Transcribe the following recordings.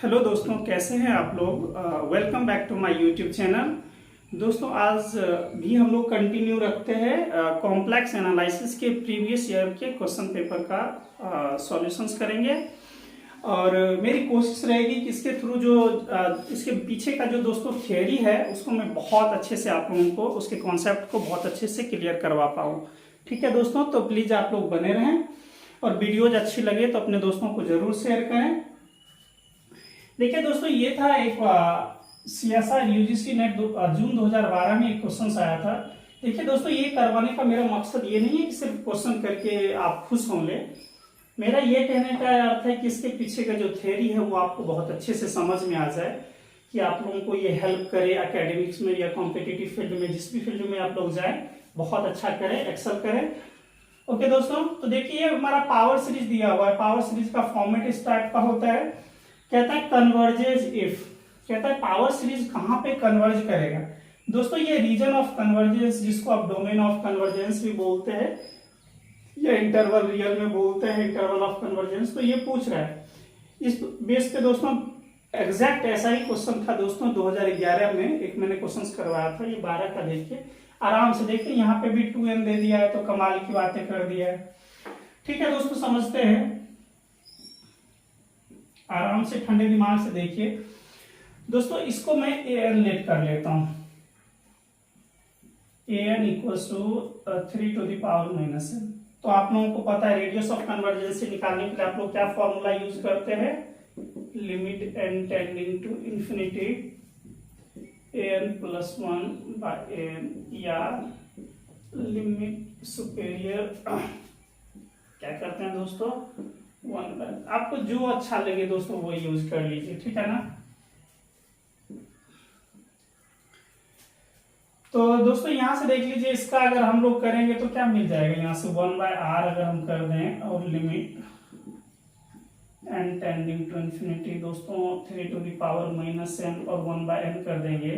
Hello दोस्तों, कैसे हैं आप लोग। Welcome back to my YouTube channel. दोस्तों आज भी हम लोग कंटिन्यू रखते हैं कॉम्प्लेक्स एनालिसिस के प्रीवियस ईयर के क्वेश्चन पेपर का सॉल्यूशंस करेंगे। और मेरी कोशिश रहेगी कि इसके थ्रू जो इसके पीछे का जो दोस्तों थियोरी है उसको मैं बहुत अच्छे से आप लोगों को उसके कॉन्सेप्ट को बहुत अच्छे से क्लियर करवा पाऊँ। ठीक है दोस्तों, तो प्लीज़ आप लोग बने रहें और वीडियोज अच्छी लगे तो अपने दोस्तों को जरूर शेयर करें। देखिए दोस्तों, ये था एक सीएसआर यूजीसी नेट जून 2012 में एक क्वेश्चन आया था। देखिए दोस्तों, ये करवाने का मेरा मकसद ये नहीं है कि सिर्फ क्वेश्चन करके आप खुश हों ले। मेरा ये कहने का अर्थ है कि इसके पीछे का जो थ्योरी है वो आपको बहुत अच्छे से समझ में आ जाए, कि आप लोगों को ये हेल्प करे एकेडमिक्स में या कॉम्पिटिटिव फील्ड में, जिस भी फील्ड में आप लोग जाए बहुत अच्छा करे, एक्सेल करें। ओके दोस्तों, तो देखिए हमारा पावर सीरीज दिया हुआ है। पावर सीरीज का फॉर्मेट इस टाइप का होता है, कहता है कन्वर्जेज इफ। कहता है पावर सीरीज कहां पे कन्वर्ज करेगा। दोस्तों ये रीजन ऑफ कन्वर्जेंस, जिसको आप डोमेन ऑफ कन्वर्जेंस भी बोलते हैं या इंटरवल रियल में बोलते हैं, इंटरवल ऑफ कन्वर्जेंस, तो ये पूछ रहा है। इस बेस पे दोस्तों एग्जैक्ट ऐसा ही क्वेश्चन था दोस्तों 2011 में एक मैंने क्वेश्चन करवाया था। ये 12 का देखिए, आराम से देखिए, यहाँ पे भी 2n दे दिया है तो कमाल की बातें कर दिया है। ठीक है दोस्तों, समझते हैं आराम से, ठंडे दिमाग से देखिए दोस्तों। इसको मैं an लेट कर लेता हूं। an equals to 3 to the power -n। तो आप लोगों को पता है रेडियस ऑफ कन्वर्जेंस निकालने के लिए आप लोग क्या फॉर्मूला यूज करते हैं, limit n tending to infinity an plus 1 by n, या लिमिट सुपेरियर क्या करते हैं दोस्तों 1 बाय। आपको जो अच्छा लगे दोस्तों वो यूज कर लीजिए, ठीक है ना। तो दोस्तों यहां से देख लीजिए, इसका अगर हम लोग करेंगे तो क्या मिल जाएगा, यहां से 1 बाय आर अगर हम कर दें और limit n tending to infinity दोस्तों 3 टू द पावर -n और 1 बाय n कर देंगे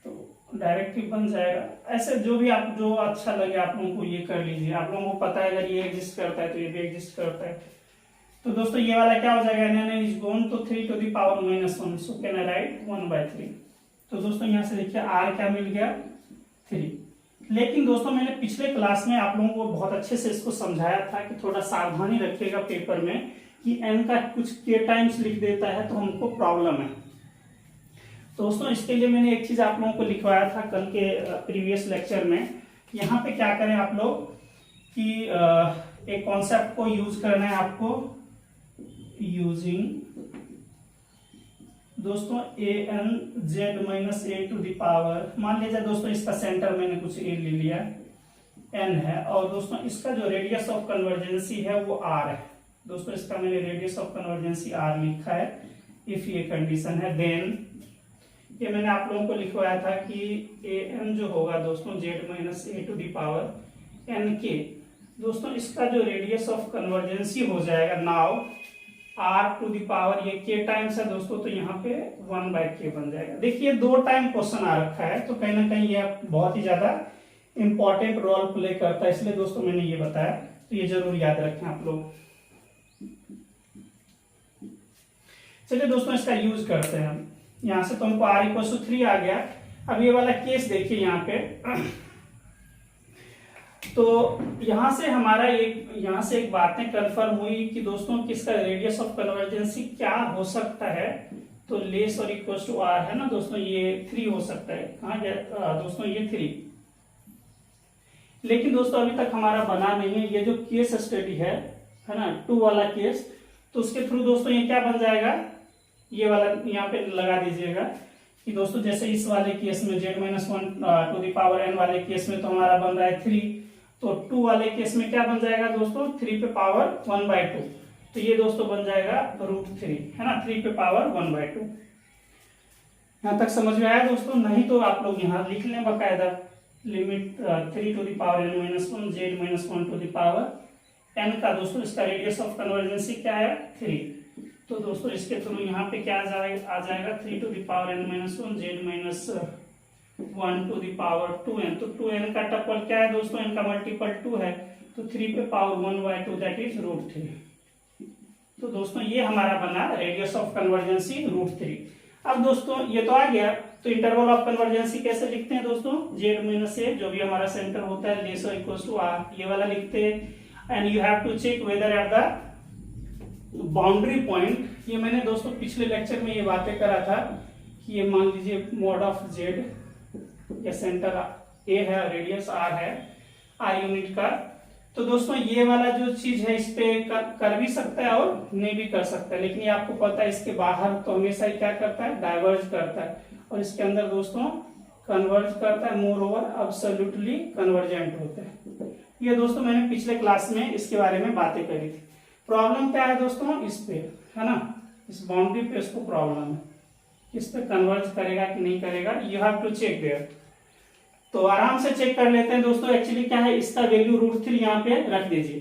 तो डायरेक्टली बन जाएगा। ऐसे जो भी आप जो अच्छा लगे आप लोगों को ये कर लीजिए। आप लोगों को पता है अगर ये एग्जिस्ट करता है तो ये भी एग्जिस्ट करता है। तो दोस्तों ये वाला क्या हो जाएगा, n इज गोन तो 3 to the power -1, so can I write 1 by 3। तो दोस्तों यहाँ से देखिए r क्या मिल गया 3। लेकिन दोस्तों मैंने पिछले क्लास में आप लोगों को बहुत अच्छे से इसको समझाया था कि थोड़ा सावधानी रखिएगा पेपर में, कि n का कुछ k टाइम्स लिख देता है तो हमको प्रॉब्लम है। दोस्तों इसके लिए मैंने एक चीज आप लोगों को लिखवाया था कल के प्रीवियस लेक्चर में। यहाँ पे क्या करें आप लोग कि एक कॉन्सेप्ट को यूज करना है आपको, यूजिंग दोस्तों an z - a to the power, मान लीजिए दोस्तों इसका सेंटर मैंने कुछ a ले लिया, n है, और दोस्तों इसका जो रेडियस ऑफ कन्वर्जेंसी है वो r है। दोस्तों इसका मैंने रेडियस ऑफ कन्वर्जेंसी r लिखा है। इफ ये कंडीशन है देन ये मैंने आप लोगों को लिखवाया था कि an जो होगा दोस्तों z - a to the power n k। दोस्तों इसका जो रेडियस ऑफ कन्वर्जेंसी हो जाएगा now r to the power, ये k टाइम्स है दोस्तों, तो यहाँ पे 1 बाय k बन जाएगा। देखिए 2 टाइम क्वेश्चन आ रखा है तो कहीं ना कहीं ये बहुत ही ज्यादा इंपॉर्टेंट रोल प्ले करता है, इसलिए दोस्तों मैंने ये बताया, तो ये जरूर याद रखें आप लोग। चलिए दोस्तों इसका यूज करते हैं हम। यहाँ से तो हमको r इक्वल टू 3 आ गया। अब ये वाला केस देखिए यहाँ पे, तो यहां से हमारा यहां से एक बातें कंफर्म हुई कि दोस्तों किसका रेडियस ऑफ कन्वर्जेंसी क्या हो सकता है, तो लेस और इक्वल टू r है ना दोस्तों, ये 3 हो सकता है। कहाँ गया दोस्तों ये 3। लेकिन दोस्तों अभी तक हमारा बना नहीं है ये जो केस स्टडी है ना 2 वाला केस, तो उसके थ्रू दोस्तों ये क्या बन जाएगा, ये वाला यहाँ पे लगा दीजिएगा कि दोस्तों जैसे इस वाले केस में z - 1 to the power n वाले केस में तो हमारा बन रहा है 3, तो 2 वाले केस में क्या बन जाएगा दोस्तों 3 पे पावर 1 बाय 2, तो ये दोस्तों बन जाएगा √3 है ना, 3 पे पावर 1 बाय 2। यहां तक समझ में आया दोस्तों। नहीं तो आप लोग यहाँ लिख लें बकायदा, limit 3 to the power n - 1 z - 1 to the power n का दोस्तों इसका रेडियस ऑफ कन्वर्जेंसी क्या है 3। तो दोस्तों इसके थ्रू यहाँ पे क्या आ जाएगा 3 to the power n - 1 z - 1 to the power 2n। तो 2n का टपल क्या है दोस्तों, n का मल्टीपल 2 है, तो 3 पे पावर 1 बाय 2 दैट इज √3। तो दोस्तों ये हमारा बना रेडियस ऑफ कन्वर्जेंसी √3। अब दोस्तों ये तो आ गया, तो इंटरवल ऑफ कन्वर्जेंसी कैसे लिखते हैं दोस्तों, z माइनस a जो भी हमारा सेंटर होता है लेस और इक्वल टू r, ये वाला लिखते हैं। And you have to check whether at the boundary point, ये मैंने दोस्तों पिछले लेक्चर में ये बातें करा था कि ये मान लीजिए मॉड ऑफ z, ये सेंटर a है, रेडियस r है, r यूनिट का। तो दोस्तों ये वाला जो चीज है इस पे कर भी सकता है और नहीं भी कर सकता है, लेकिन ये आपको पता है इसके बाहर तो हमेशा ही क्या करता है, डाइवर्ज करता है, और इसके अंदर दोस्तों कन्वर्ज करता है, मोर ओवर अब्सोल्युटली कन्वर्जेंट होता है। ये दोस्तों मैंने पिछले क्लास में इसके बारे में बातें करी थी। प्रॉब्लम क्या है दोस्तों, इस पे है ना, इस बाउंड्री पे इसको प्रॉब्लम है, इस पे कन्वर्ज करेगा कि नहीं करेगा, you have to check there. तो आराम से चेक कर लेते हैं दोस्तों। एक्चुअली क्या है, इसका वैल्यू √3 यहाँ पे रख दीजिए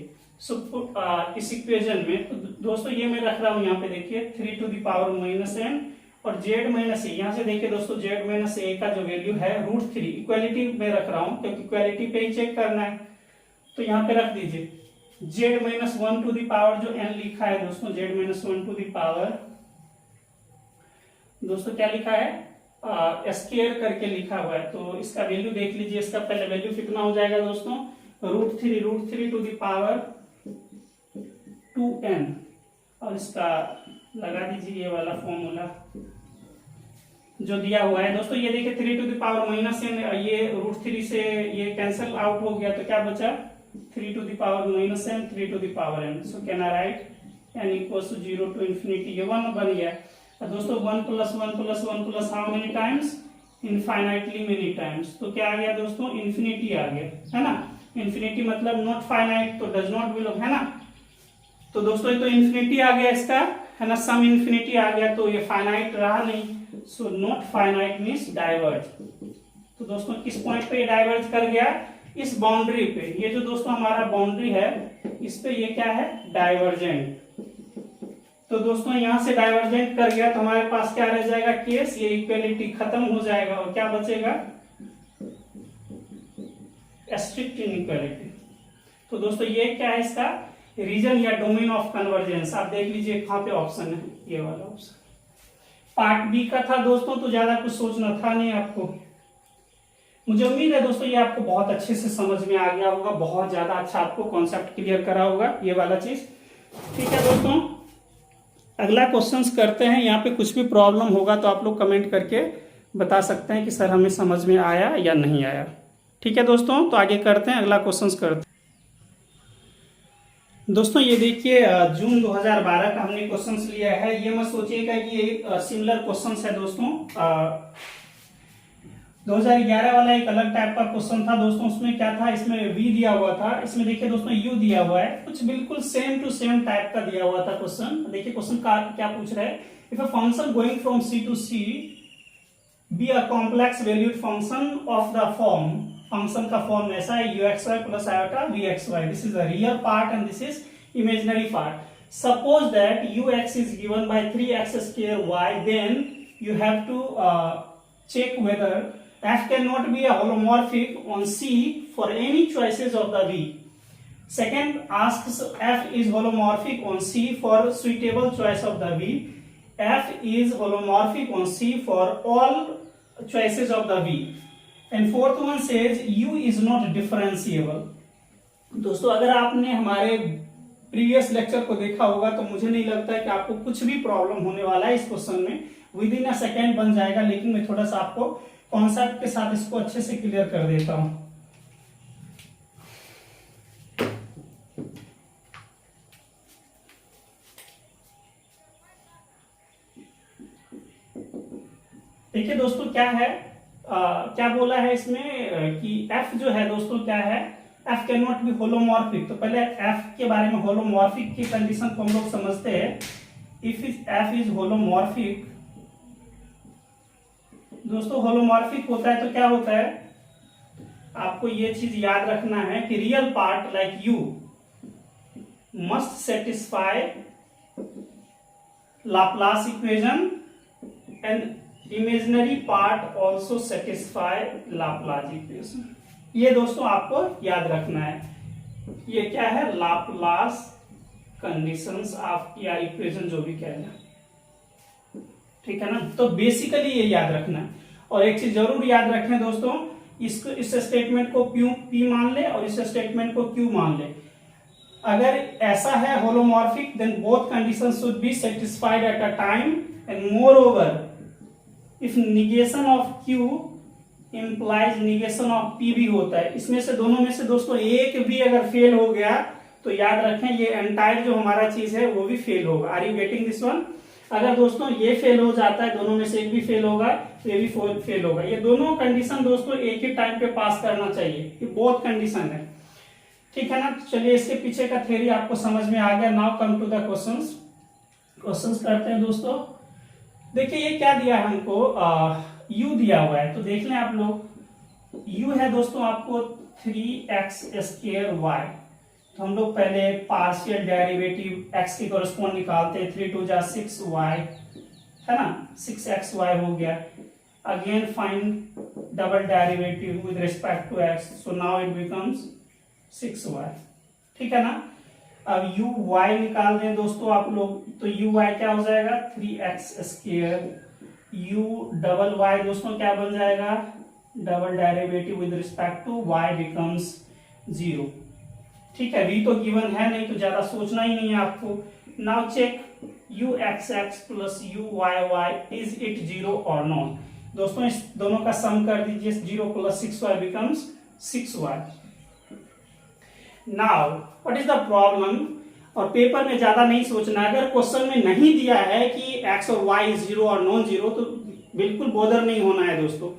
इस इक्वेशन में। तो दोस्तों ये मैं रख रहा हूँ यहाँ पे, देखिए 3 to the power -n और z माइनस ए, यहाँ से देखिए दोस्तों z माइनस ए का जो वैल्यू है √3, इक्वालिटी में रख रहा हूँ क्योंकि इक्वालिटी पे ही चेक करना है। तो यहाँ पे रख दीजिए z minus 1 to the power जो n लिखा है दोस्तों, z minus 1 to the power दोस्तों क्या लिखा है, स्क्वायर करके लिखा हुआ है। तो इसका वैल्यू देख लीजिए, इसका पहले वैल्यू कितना हो जाएगा दोस्तों, √3 to the power 2n, और इसका लगा दीजिए ये वाला फॉर्मूला जो दिया हुआ है दोस्तों। ये देखिए 3 to the power -n, ये √3 से ये कैंसिल आउट हो गया, तो क्या बचा 3 to the power -n 3 to the power n। So can I write n equals to 0 to infinity, ये 1 बन गया। तो दोस्तों 1 + 1 + 1 + how many times, infinitely many times. तो क्या आ गया दोस्तों, इन्फिनिटी आ गया, है ना। इन्फिनिटी मतलब नॉट फाइनाइट, तो डज नॉट बिलोंग, है ना। तो दोस्तों ये तो इन्फिनिटी आ गया इसका, है ना, सम इन्फिनिटी आ गया, तो ये फाइनाइट रहा नहीं। So not finite means diverge. तो दोस्तों किस पॉइंट पे ये डाइवर्ज कर गया, इस बाउंड्री पे। ये जो दोस्तों हमारा बाउंड्री है इस पे ये क्या है, डाइवर्जेंट। तो दोस्तों यहां से डाइवर्जेंट कर गया, तो हमारे पास क्या रह जाएगा केस, ये इक्वलिटी खत्म हो जाएगा, और क्या बचेगा, स्ट्रिक्ट इनइक्वालिटी। तो दोस्तों ये क्या है, इसका रीजन या डोमेन ऑफ कन्वर्जेंस। आप देख लीजिए कहां पे ऑप्शन है, ये वाला ऑप्शन। पार्ट बी का था दोस्तों, तो ज्यादा कुछ सोचना था नहीं आपको। मुझे उम्मीद है दोस्तों ये आपको बहुत अच्छे से समझ में आ गया होगा, बहुत ज्यादा अच्छा आपको कॉन्सेप्ट क्लियर करा होगा ये वाला चीज। ठीक है दोस्तों, अगला क्वेश्चंस करते हैं। यहाँ पे कुछ भी प्रॉब्लम होगा तो आप लोग कमेंट करके बता सकते हैं कि सर हमें समझ में आया या नहीं आया। ठीक है दोस्तों, तो आगे करते हैं, अगला क्वेश्चंस करते हैं। दोस्तों ये देखिए जून 2012 का हमने क्वेश्चंस लिया है। ये मत सोचिएगा कि ये सिमिलर क्वेश्चंस है दोस्तों। 2011 वाला एक अलग टाइप का क्वेश्चन था दोस्तों। उसमें क्या था, इसमें v दिया हुआ था, इसमें देखिए दोस्तों u दिया हुआ है। कुछ बिल्कुल सेम टू सेम टाइप का दिया हुआ था क्वेश्चन। देखिए क्वेश्चन का क्या पूछ रहा है, if a function going from c to c be a complex valued function of the form, function का फॉर्म ऐसा है uxy plus iota vxy, this is the real part and this is imaginary part. Suppose that ux is given by 3x square y, then you have to check whether f cannot be a holomorphic on C for any choices of the V. Second asks f is holomorphic on C for suitable choice of the V. F is holomorphic on C for all choices of the V. And fourth one says U is not differentiable. दोस्तों अगर आपने हमारे previous lecture को देखा होगा तो मुझे नहीं लगता है कि आपको कुछ भी प्रॉब्लम होने वाला है इस क्वेश्चन में। विद इन अ सेकेंड बन जाएगा, लेकिन मैं थोड़ा सा आपको कॉन्सेप्ट के साथ इसको अच्छे से क्लियर कर देता हूं। देखिए दोस्तों क्या है, क्या बोला है इसमें कि f जो है दोस्तों क्या है, f can not be holomorphic. तो पहले f के बारे में होलोमॉर्फिक की कंडीशन को हम लोग समझते हैं। इफ f इज होलोमॉर्फिक, दोस्तों होलोमॉर्फिक होता है तो क्या होता है, आपको ये चीज याद रखना है कि real part like u must satisfy Laplace equation and imaginary part also satisfy Laplace equation. ये दोस्तों आपको याद रखना है। ये क्या है, लाप्लास कंडीशंस ऑफ या इक्वेशन जो भी कह लें, ठीक है ना। तो बेसिकली ये याद रखना है। और एक चीज जरूर याद रखें दोस्तों, इसको इस स्टेटमेंट को P मान ले और इस स्टेटमेंट को Q मान ले। अगर ऐसा है holomorphic, then both conditions should be satisfied at a time, and moreover if negation of Q implies negation of P भी होता है। इसमें से दोनों में से दोस्तों एक भी अगर फेल हो गया तो याद रखें ये एंटायर जो हमारा चीज है वो भी फेल होगा। Are you getting this one? अगर दोस्तों ये फेल हो जाता है, दोनों में से एक भी फेल होगा तो ये भी फेल होगा। ये दोनों कंडीशन दोस्तों एक ही टाइम पे पास करना चाहिए, ये बहुत कंडीशन है, ठीक है ना। चलिए इसके पीछे का थ्योरी आपको समझ में आ गया। Now come to the questions. Questions करते हैं दोस्तों। देखिए ये क्या दिया है हमको, u दिया हुआ है, तो देख लें आप लोग। u है दोस्तों आपको 3x² y, तो हम लोग पहले पार्शियल डेरिवेटिव x के कॉरेस्पॉन्ड निकालते हैं। 3 2 जा 6y है ना, 6xy हो गया। Again find double derivative with respect to x, so now it becomes 6y, ठीक है ना। अब uy निकाल दें दोस्तों आप लोग, तो uy क्या हो जाएगा 3x²। u डबल y दोस्तों क्या बन जाएगा, double derivative with respect to y becomes 0, ठीक है। v तो गिवन है नहीं तो ज्यादा सोचना ही नहीं है आपको। Now check uxx plus uyy is it 0 और नॉट। दोस्तों इस दोनों का सम कर दीजिए, 0 plus 6y becomes 6y। Now what is the problem, और पेपर में ज्यादा नहीं सोचना। अगर क्वेश्चन में नहीं दिया है कि x और y 0 और नॉन 0 तो बिल्कुल बोदर नहीं होना है दोस्तों।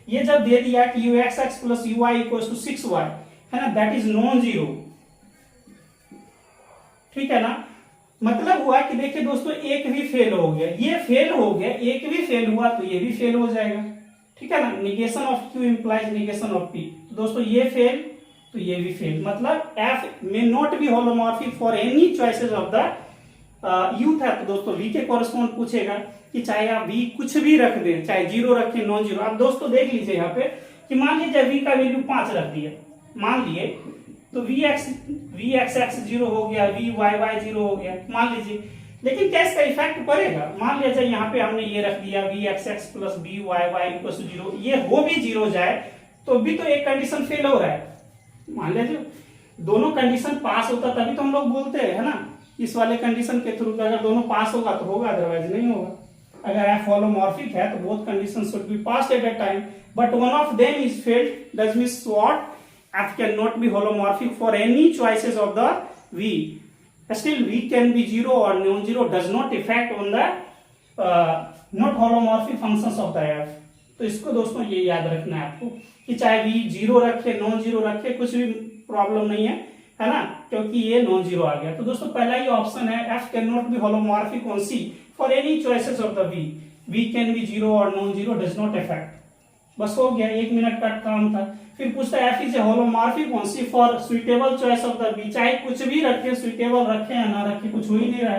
ये जब दे दिया कि uxx plus uy equals to 6y है ना, दैट इज नॉन 0, ठीक है ना। मतलब हुआ कि देखिए दोस्तों एक भी फेल हो गया, ये फेल हो गया, एक भी फेल हुआ तो ये भी फेल हो जाएगा, ठीक है ना। Negation of Q implies negation of P, तो दोस्तों ये फेल तो ये भी फेल। मतलब F may not be holomorphic for any choices of the youth है। तो दोस्तों V के कॉरेस्पॉन्ड पूछेगा कि चाहे आप V कुछ भी रख दें, चाहे 0 रखें नॉन 0। आप दोस्तों देख लीजिए यहाँ पे कि मान लीजिए V का वैल्यू 5 रख दिया, मान लिए, तो Vxx 0 हो गया, Vyy 0 हो गया मान लीजिए। लेकिन क्या इसका इफेक्ट पड़ेगा? मान लीजिए यहाँ पे हमने ये रख दिया Vxx plus Vyy equal to 0, ये हो भी 0 जाए तो भी तो एक कंडीशन फेल हो रहा है। मान लीजिए दोनों कंडीशन पास होता तभी तो हम लोग बोलते हैं, है ना, इस वाले कंडीशन के थ्रू। अगर दोनों पास होगा तो होगा, अदरवाइज नहीं होगा। अगर F होलोमॉर्फिक है तो both condition should be passed eight a time, but one of them is failed, that means what, F cannot be holomorphic for any choices of the V. Still V can be 0 or non-zero, does not affect on the not holomorphic functions of the F. तो इसको दोस्तों ये याद रखना है आपको कि चाहे V 0 रखे नॉन 0 रखे कुछ भी प्रॉब्लम नहीं है ना, क्योंकि ये नॉन 0 आ गया। तो दोस्तों पहला ही ऑप्शन है F cannot be holomorphic on C for any choices of the V. V can be 0 or non-zero, does not affect. बस हो गया, 1 मिनट का काम था। फिर पूछता है F is holomorphic on C for suitable choice of the B। चाहे कुछ भी रखे, सुइटेबल रखे या ना रखे, कुछ हो ही नहीं रहा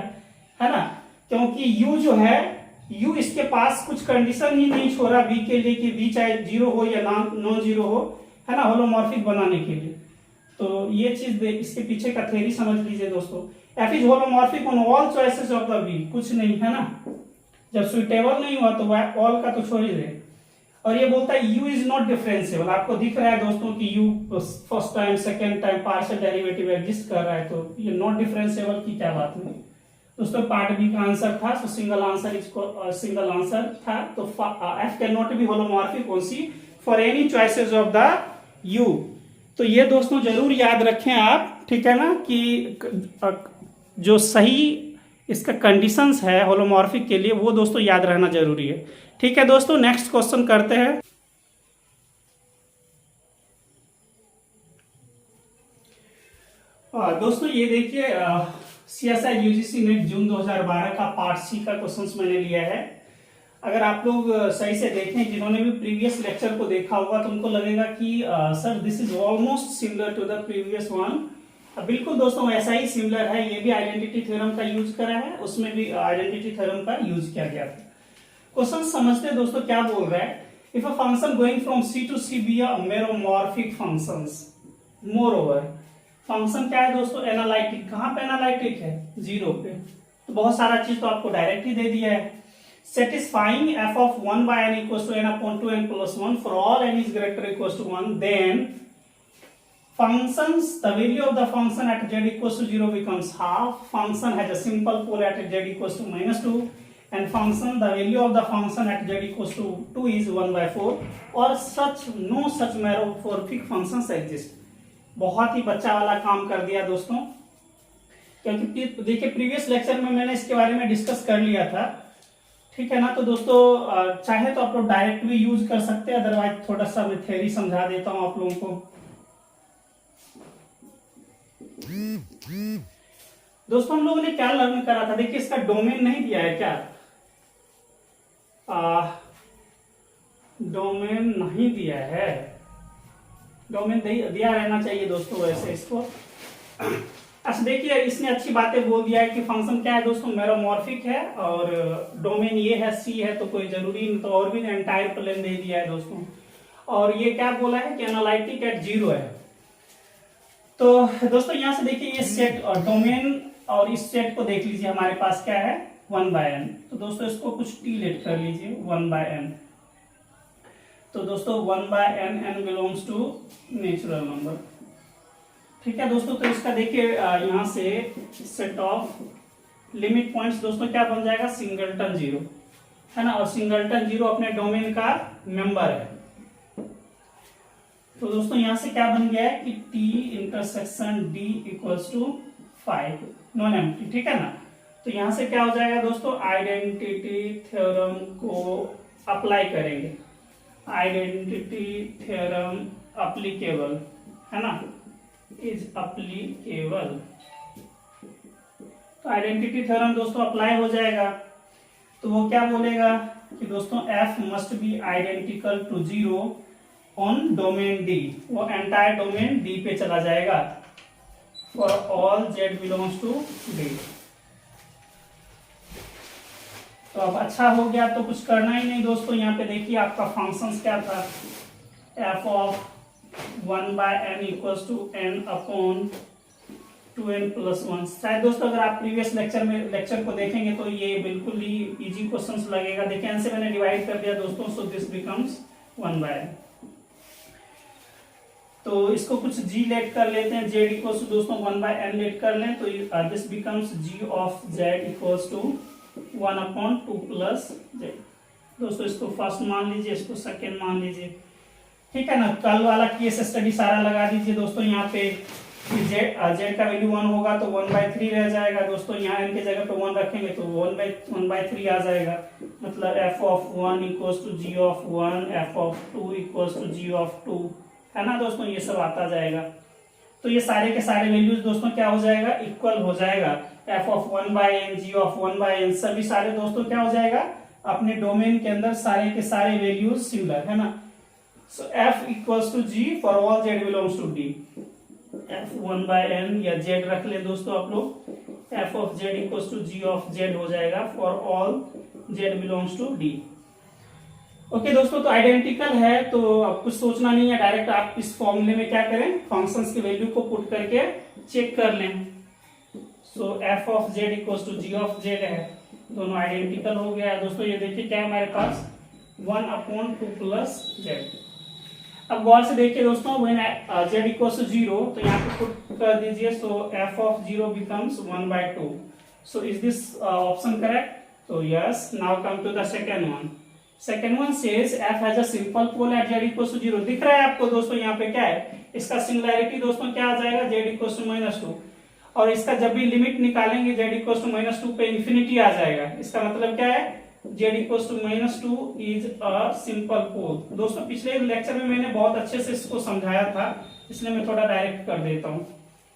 है ना, क्योंकि U जो है, U इसके पास कुछ कंडीशन ही नहीं छोड़ा V के लिए कि V चाहे 0 हो या नॉन 0 हो, है ना, होलोमॉर्फिक बनाने के लिए। तो ये चीज इसके पीछे का थ्योरी समझ लीजिए दोस्तों। F is holomorphic on all choices of the B, कुछ नहीं है ना, जब सुइटेबल नहीं हुआ तो ऑल का तो छोड़ ही दे। और ये बोलता है U इज नॉट डिफरेंशिएबल। आपको दिख रहा है दोस्तों कि U first time second time partial derivative exist कर रहा है, तो ये नॉट डिफरेंशिएबल की क्या बात नहीं दोस्तों। पार्ट बी का आंसर था, तो सिंगल आंसर था। तो F can not be holomorphic on C for any choices of the U। तो ये दोस्तों जरूर याद रखें आप, ठीक है ना, कि जो सही इसका कंडीशंस है होलोमॉर्फिक के लिए वो दोस्तों याद रहना जरूरी है। ठीक है दोस्तों, नेक्स्ट क्वेश्चन करते हैं। दोस्तों ये देखिए CSI UGC नेट जून 2012 का पार्ट सी का क्वेश्चंस मैंने लिया है। अगर आप लोग सही से देखें, जिन्होंने भी प्रीवियस लेक्चर को देखा होगा तो उनको लगेगा कि sir this is almost similar to the previous one. बिल्कुल दोस्तों ऐसा ही सिमिलर है। ये भी आइडेंटिटी थ्योरम का यूज करा है, उसमें भी आइडेंटिटी थ्योरम का यूज किया गया था। क्वेश्चन समझते हैं दोस्तों क्या बोल रहा है। If a function going from C to C be a meromorphic functions, moreover function क्या है दोस्तों, एनालिटिक। कहाँ पे एनालिटिक है, 0 पे। तो बहुत सारा चीज तो आपको डायरेक्ट ही दे दिया है। Satisfying f of 1 by n equal to n upon 2n plus 1 for all n is greater equal to 1, then functions, the value of the function at z equals to 0 becomes half. Function has a simple pole at z equals to -2, and function, the value of the function at z equals to 2 is 1/4, or such no such meromorphic functions exist. बहुत ही बच्चा वाला काम कर दिया दोस्तों, क्योंकि देखिए previous lecture में मैंने इसके बारे में डिस्कस कर लिया था, ठीक है ना। तो दोस्तों चाहे तो आप लोग डायरेक्ट भी यूज कर सकते हैं, अदरवाइज थोड़ा सा मैं थ्योरी समझा देता हूं आप लोगों को। दोस्तों हम लोगों ने क्या लर्न करा था, देखिए इसका डोमेन नहीं दिया है क्या, डोमेन नहीं दिया है, डोमेन दिया रहना चाहिए दोस्तों वैसे इसको। अच्छा देखिए इसने अच्छी बातें बोल दिया है कि फंक्शन क्या है दोस्तों, मेरोमॉर्फिक है, और डोमेन ये है सी है, तो कोई जरूरी नहीं, तो और भी एंटायर प्लेन दे दिया है दोस्तों। और ये क्या बोला है कि एनालिटिक एट 0 है। तो दोस्तों यहां से देखिए ये सेट और डोमेन और इस सेट को देख लीजिए, हमारे पास क्या है 1/n। तो दोस्तों इसको कुछ टी लेट कर लीजिए 1/n। तो दोस्तों 1/n, n belongs to natural number, ठीक है दोस्तों। तो इसका देखिए यहां से सेट ऑफ लिमिट पॉइंट्स दोस्तों क्या बन जाएगा, सिंगलटन 0 है ना, और सिंगलटन 0 अपने डोमेन का मेंबर है। तो दोस्तों यहां से क्या बन गया है कि t intersection d equals to 5 non empty, ठीक है ना। तो यहां से क्या हो जाएगा दोस्तों, आइडेंटिटी थ्योरम को अप्लाई करेंगे, आइडेंटिटी थ्योरम अप्लीकेबल है ना, इज अप्लीकेबल। तो आइडेंटिटी थ्योरम दोस्तों अप्लाई हो जाएगा, तो वो क्या बोलेगा कि दोस्तों f must be identical to 0 on domain d, वो एंटायर डोमेन डी पे चला जाएगा for all z belongs to d. तो अब अच्छा हो गया, तो कुछ करना ही नहीं दोस्तों। यहाँ पे देखिए आपका फंक्शंस क्या था, f of 1/n equals to n upon 2n plus 1। शायद दोस्तों अगर आप प्रीवियस लेक्चर को देखेंगे तो ये बिल्कुल ही इजी क्वेश्चंस लगेगा। देखिए n से मैंने डिवाइड कर दिया दोस्तों, सो दिस बिकम्स 1/n। तो इसको कुछ g लेट कर लेते हैं, z इक्वल्स टू दोस्तों 1/n लेट कर लें, तो this becomes g of z equals to 1/2 plus z। दोस्तों इसको फर्स्ट मान लीजिए, इसको सेकेंड मान लीजिए, ठीक है ना। कल वाला केस स्टडी सारा लगा दीजिए दोस्तों। यहाँ पे z का वैल्यू 1 होगा तो 1/3 रह जाएगा दोस्तों, यहाँ n के जगह पे 1 रखेंगे तो 1/3 आ जाएगा। मतलब f of 1 equals to g of 1, f of 2 equals to g of 2 है ना दोस्तों, ये सब आता जाएगा। तो ये सारे के सारे वैल्यूज दोस्तों क्या हो जाएगा, इक्वल हो जाएगा। f of 1/n, g of 1/n सभी सारे दोस्तों क्या हो जाएगा, अपने डोमेन के अंदर सारे के सारे वैल्यूज सिमिलर है ना। So f equals to g for all z belongs to d। f 1/n या z रख ले दोस्तों आप लोग, f of z equals to g of z हो जाएगा for all z belongs to d। Okay दोस्तों, तो आइडेंटिकल है तो अब कुछ सोचना नहीं है, डायरेक्ट आप इस फॉर्मूले में क्या करें, फंक्शंस की वैल्यू को पुट करके चेक कर लें। So f of z equals to g of z है, दोनों आइडेंटिकल हो गया है दोस्तों। ये देखिए क्या है हमारे पास 1/2 प्लस z। अब गौर से देखिए दोस्तों, व्हेन z इक्वल्स टू 0 तो यहाँ पे पुट कर दीजिए, so f of 0 becomes 1/2। So is this option correct? तो yes. Now come to the second one. Second one says f has a simple pole at z equals to 0। दिख रहा है आपको दोस्तों यहाँ पे क्या है, इसका सिंगुलैरिटी दोस्तों क्या आ जाएगा, z इक्वल्स टू -2, और इसका जब भी लिमिट निकालेंगे z इक्वल्स टू -2 पे इंफिनिटी आ जाएगा। इसका मतलब क्या है, z equals to -2 is a simple pole. दोस्तों पिछले लेक्चर में मैंने बहुत अच्छे से इसको समझाया था, इसलिए मैं थोड़ा डायरेक्ट कर देता हूँ,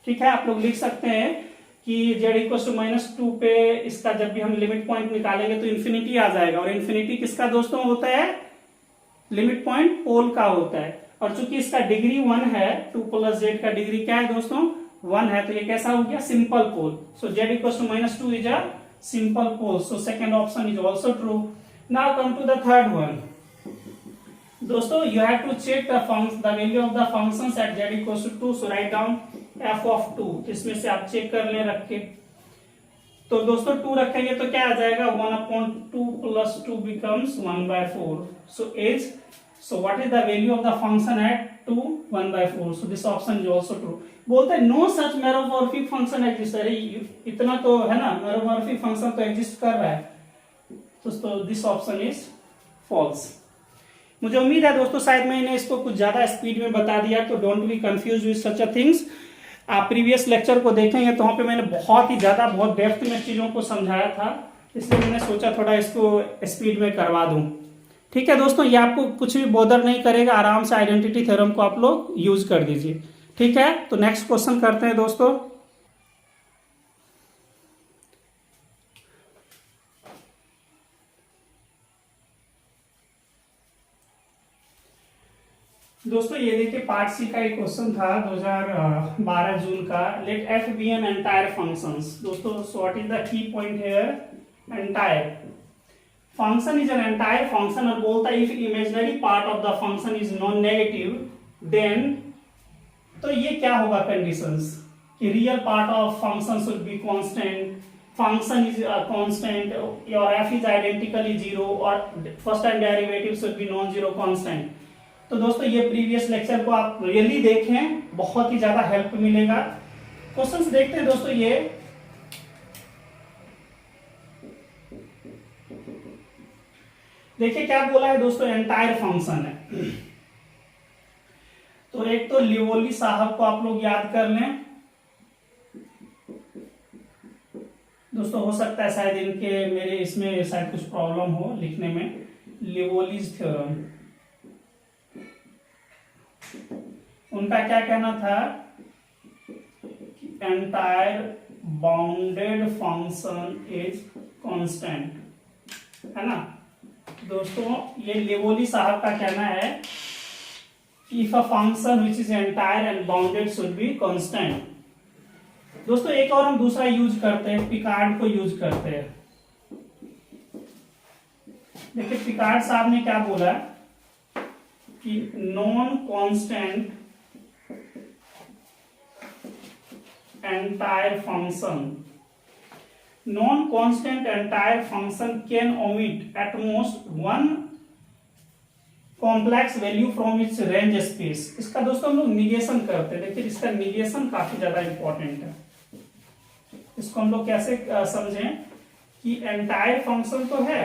ठीक है। आप लोग लिख सकते हैं कि z इक्वल्स टू -2 पे इसका जब भी हम लिमिट पॉइंट निकालेंगे तो इन्फिनिटी आ जाएगा, और इन्फिनिटी किसका दोस्तों होता है, लिमिट पॉइंट पोल का होता है। और चूंकि इसका डिग्री 1 है, 2 प्लस z का डिग्री क्या है दोस्तों, 1 है, तो ये कैसा हो गया, simple pole. So z equals to -2 is a simple pole. So second option is also true. Now come to the third one. दोस्तों you have to check the value of the functions at z equals to 2। So write down f of 2, इसमें से आप check कर लें रख के। तो दोस्तों 2 रखेंगे तो क्या आ जाएगा, 1/2 + 2 becomes 1/4. So what is the value of the function at 2? 1/4. So this option is also true. बोलते हैं नो सच मेरोमॉर्फिक फंक्शन एग्जिस्ट। अरे इतना तो है ना, मेरोमॉर्फिक फंक्शन तो एग्जिस्ट कर रहा है, तो दिस ऑप्शन इज फॉल्स। मुझे उम्मीद है दोस्तों शायद मैंने इसको कुछ ज्यादा स्पीड में बता दिया, तो don't be confuse with such a things. आप प्रीवियस लेक्चर को देखेंगे तो वहां पे मैंने बहुत ही ज्यादा बहुत डेप्थ में चीजों को समझाया था, इसलिए मैंने सोचा थोड़ा इसको स्पीड में करवा दूं। ठीक है दोस्तों, ये आपको कुछ भी बोदर नहीं करेगा, आराम से आइडेंटिटी थ्योरम को आप लोग यूज कर दीजिए। ठीक है, तो नेक्स्ट क्वेश्चन करते हैं दोस्तों। दोस्तों ये देखिए पार्ट सी का एक क्वेश्चन था 2012 जून का। Let F be an entire functions. दोस्तों so what is the key point here, entire function is an entire function. और बोलता है if imaginary part of the function is non negative then, तो ये क्या होगा कंडीशंस कि real part of function should be constant, function is constant, और F is identically zero, और first time derivative should be non zero constant. तो दोस्तों ये प्रीवियस लेक्चर को आप रियली देखें, बहुत ही ज्यादा हेल्प मिलेगा। क्वेश्चंस देखते हैं दोस्तों। ये देखिए क्या बोला है दोस्तों, एंटायर फंक्शन है। तो एक तो लिवोली साहब को आप लोग याद कर लें दोस्तों, हो सकता है शायद इनके मेरे इसमें शायद कुछ प्रॉब्लम हो लिखने में। लिवोलीज थ्योरम, उनका क्या कहना था कि entire bounded function is constant, है ना दोस्तों। ये लिवोली साहब का कहना है if a function which is entire and bounded should be constant. दोस्तों एक और हम दूसरा यूज करते हैं, पिकार्ड को यूज करते हैं। देखिए पिकार्ड साहब ने क्या बोला कि non constant entire function, non-constant entire function can omit at most one complex value from its range space। इसका दोस्तों हम लोग निगेशन करते हैं। देखिए इसका निगेशन काफी ज्यादा इंपॉर्टेंट है। इसको हम लोग कैसे समझें कि एंटायर फंक्शन तो है,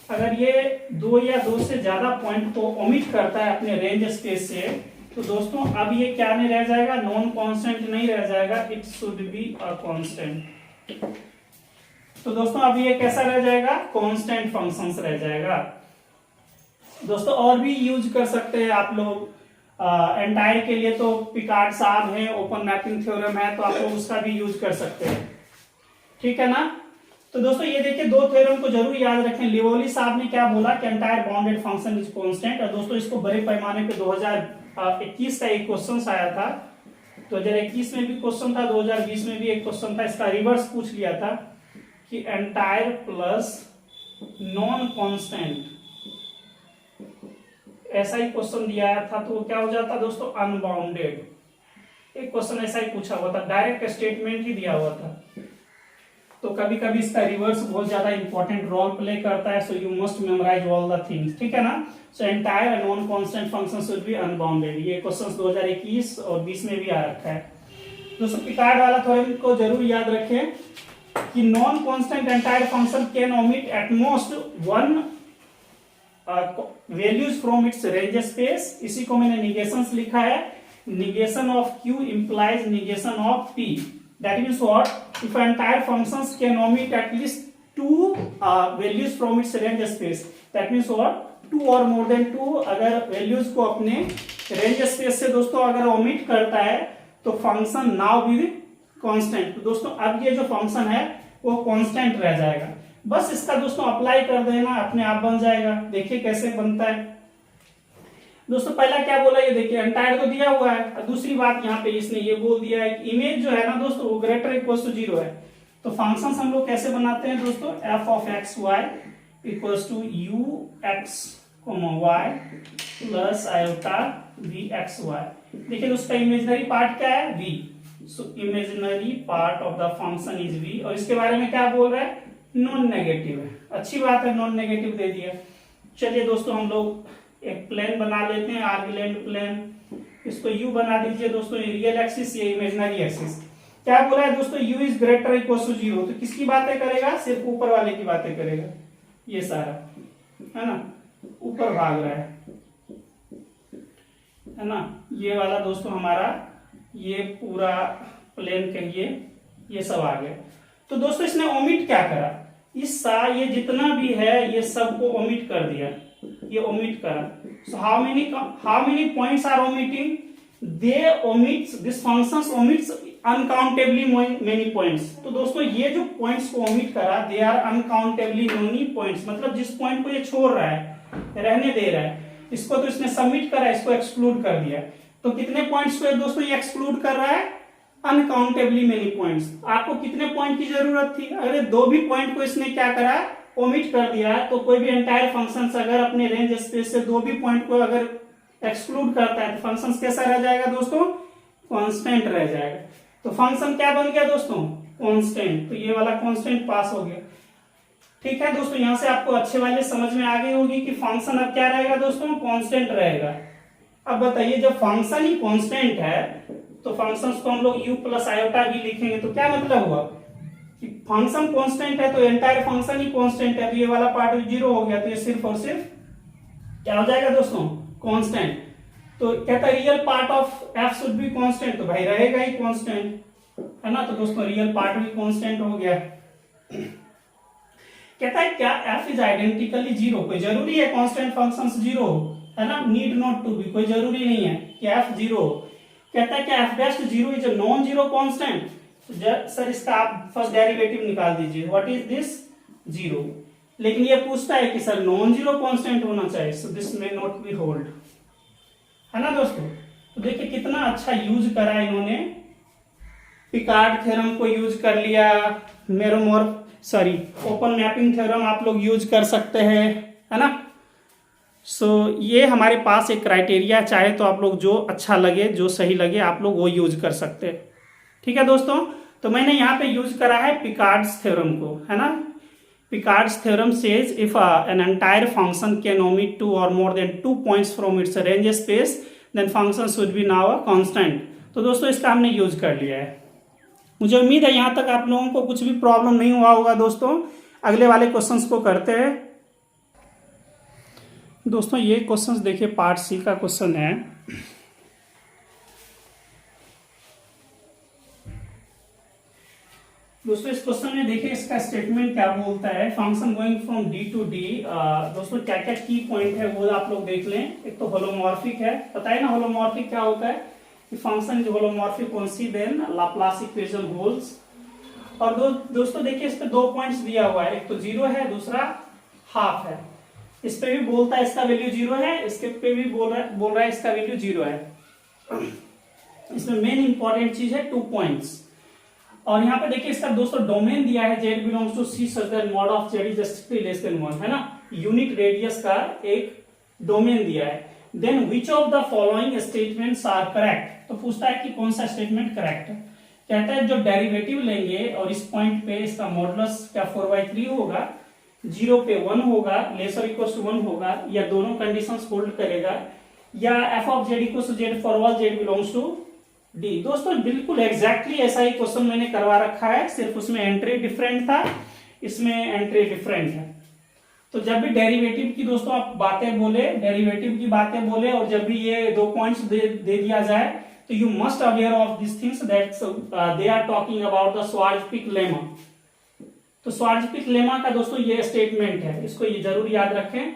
अगर ये 2 या 2 से ज्यादा पॉइंट को ओमिट करता है अपने रेंज स्पेस से, तो दोस्तों अब ये क्या नहीं रह जाएगा, नॉन कांस्टेंट नहीं रह जाएगा, it should be a constant. तो दोस्तों अब ये कैसा रह जाएगा, कांस्टेंट फंक्शंस रह जाएगा। दोस्तों और भी यूज कर सकते हैं आप लोग एंटायर के लिए, तो पिकार्ड साहब है, ओपन मैपिंग थ्योरम है, तो आप लोग उसका भी यूज कर सकते हैं। ठीक है ना। तो दोस्तों ये देखिए 2 थ्योरम को जरूर याद रखें। लिवोली साहब ने क्या बोला कि entire bounded function is constant. और दोस्तों इसको बड़े पैमाने पे 2021 का एक क्वेश्चन आया था, 2021 में भी क्वेश्चन था, 2020 में भी एक क्वेश्चन था। इसका रिवर्स पूछ लिया था कि एंटायर प्लस नॉन कांस्टेंट, ऐसा ही क्वेश्चन दिया था, तो क्या हो जाता दोस्तों, अनबाउंडेड। एक क्वेश्चन ऐसा ही पूछा हुआ था, डायरेक्ट स्टेटमेंट ही दिया हुआ था। तो कभी कभी इसका रिवर्स बहुत ज्यादा इंपॉर्टेंट रोल प्ले करता है, so you must memorise all the things. ठीक है ना। So entire and non constant function should be unbounded. ये क्वेश्चंस 2021 और 20 में भी आ रखा है। दोस्तों पिकार्ड वाला थ्योरम को जरूर याद रखें कि non constant entire function can omit at most one values from its range space. इसी को मैंने निगेशंस लिखा है। negation of q implies negation of p. That means what? If entire functions can omit at least 2 values from its range space, that means what? 2 or more than 2 अगर values को अपने range space से दोस्तों अगर omit करता है तो function now be constant। तो दोस्तों अब ये जो function है वो constant रह जाएगा। बस इसका दोस्तों अप्लाई कर देना, अपने आप बन जाएगा। देखिए कैसे बनता है दोस्तों। पहला क्या बोला, ये देखिए एंटायर तो दिया हुआ है, और दूसरी बात यहाँ पे इसने ये बोल दिया है कि इमेज जो है ना दोस्तों वो ग्रेटर इक्वल टू 0 है। तो फंक्शंस हम लोग कैसे बनाते हैं दोस्तों, f of x y equal to u x y plus iota v x y. देखिए उसका इमेजिनरी पार्ट क्या है, v, so imaginary part of the function is v, और इसके बारे में क्या बोल रहा है, नॉन नेगेटिव है। अच्छी बात है, नॉन नेगेटिव दे दिया। चलिए दोस्तों हम लोग एक प्लेन बना लेते हैं, आर्गुलेंट प्लेन, इसको u बना दीजिए दोस्तों, ये रियल एक्सिस, ये इमेजिनरी एक्सिस। क्या बोला है दोस्तों, u is greater equal to 0, तो किसकी बातें करेगा, सिर्फ ऊपर वाले की बातें करेगा, ये सारा है ना, ऊपर भाग रहा है ना, ये वाला दोस्तों हमारा, ये पूरा प्लेन कहिए, ये सब आ गया। तो दोस्तों इसने ओमिट क्या करा, ये जितना भी है ये सबको ओमिट कर दिया, ये ओमिट करा। So how many points are omitting, they omits, this functions omits uncountably many points. तो दोस्तों ये जो पॉइंट्स को ओमिट करा, they are uncountably many points, मतलब जिस पॉइंट को ये छोड़ रहा है, रहने दे रहा है, इसको तो इसने सबमिट करा, इसको एक्सक्लूड कर दिया। तो कितने पॉइंट्स को दोस्तों ये एक्सक्लूड कर रहा है, अनकाउंटेबली मेनी पॉइंट्स। आपको कितने पॉइंट की जरूरत थी, अगर दो भी पॉइंट को इसने क्या करा, ओमिट कर दिया है, तो कोई भी एंटायर फंक्शन अगर अपने रेंज स्पेस से दो भी पॉइंट को अगर एक्सक्लूड करता है, तो फंक्शन कैसा रह जाएगा दोस्तों, कांस्टेंट रह जाएगा। तो फंक्शन क्या बन गया दोस्तों, कांस्टेंट। तो ये वाला कांस्टेंट पास हो गया। ठीक है दोस्तों, यहां से आपको अच्छे वाले समझ में आ गई होगी कि फंक्शन अब क्या रहेगा दोस्तों, कांस्टेंट रहेगा। अब बताइए जब फंक्शन ही कांस्टेंट है तो फंक्शंस को हम लोग u प्लस आयोटा भी लिखेंगे, तो क्या मतलब हुआ कि फंक्शन कांस्टेंट है तो एंटायर फंक्शन ही कांस्टेंट है, तो ये वाला पार्ट 0 हो गया, तो ये सिर्फ और सिर्फ क्या हो जाएगा दोस्तों, कांस्टेंट। तो कहता है real part of f should be constant, तो भाई रहेगा ही कांस्टेंट, है ना। तो दोस्तों रियल पार्ट भी कांस्टेंट हो गया। कहता है क्या f इज आइडेंटिकली 0, कोई जरूरी है कांस्टेंट फंक्शंस 0 है ना, नीड नॉट टू बी, कोई जरूरी नहीं है कि f 0। कहता है क्या f dash 0 is a non zero constant, sir इसका आप फर्स्ट डेरिवेटिव निकाल दीजिए, व्हाट इज दिस, 0। लेकिन ये पूछता है कि सर नॉन जीरो कांस्टेंट होना चाहिए, so this may not B hold, है ना दोस्तों। तो देखिए कितना अच्छा यूज करा इन्होंने, पिकार्ड थ्योरम को यूज कर लिया, ओपन मैपिंग थ्योरम आप लोग यूज कर सकते हैं, है ना। सो ये हमारे पास एक क्राइटेरिया, चाहे तो आप लोग जो अच्छा लगे, जो सही लगे आप लोग वो यूज कर सकते हैं। ठीक है दोस्तों, तो मैंने यहाँ पे यूज करा है पिकार्ड्स थ्योरम को, है ना। Picard's theorem says if an entire function can omit 2 और more than 2 points from its range space, then function should be now a constant. तो दोस्तों इसका हमने यूज कर लिया है। मुझे उम्मीद है यहाँ तक आप लोगों को कुछ भी प्रॉब्लम नहीं हुआ होगा दोस्तों। अगले वाले क्वेश्चंस को करते हैं दोस्तों। ये क्वेश्चंस देखिए, पार्ट सी का क्वेश्चन है। दोस्तों इस क्वेश्चन में देखिए इसका स्टेटमेंट क्या बोलता है, function going from d to d. दोस्तों क्या क्या की पॉइंट है वो आप लोग देख लें। एक तो होलोमॉर्फिक है, पता है ना होलोमॉर्फिक क्या होता है, कि function is holomorphic only then Laplace equation holds. और दोस्तों देखिए इस पे 2 पॉइंट्स दिया हुआ है, एक तो 0 है, दूसरा हाफ है। इस पे भी बोलता है इसका वैल्यू 0 है, इसके पे भी बोल रहा है इसका वैल्यू 0 है। इसमें मेन इंपॉर्टेंट चीज है 2 पॉइंट्स। और यहाँ पे देखिए इसका दोस्तों डोमेन दिया है z belongs to c such that mod of z is strictly less than 1, है ना। यूनिट रेडियस का एक डोमेन दिया है। Then which of the following statements are correct, तो पूछता है कि कौन सा स्टेटमेंट करेक्ट है। कहता है जो डेरिवेटिव लेंगे और इस पॉइंट पे इसका मॉडुलस क्या 4/3 होगा, 0 पे 1 होगा, लेस और इक्वल टू 1 होगा, या दोनों कंडीशंस होल्ड करेगा, या f of z equal to z for all z belongs to d। दोस्तों बिल्कुल एग्जैक्टली ऐसा ही क्वेश्चन मैंने करवा रखा है, सिर्फ उसमें एंट्री डिफरेंट था, इसमें एंट्री डिफरेंट है। तो जब भी डेरिवेटिव की दोस्तों आप बातें बोले, डेरिवेटिव की बातें बोले, और जब भी ये 2 पॉइंट्स दे दिया जाए, तो you must aware of this things that they are talking about the Schwarz Pick lemma. तो श्वार्ज़पीक लेमा का दोस्तों ये स्टेटमेंट है, इसको ये जरूर याद रखें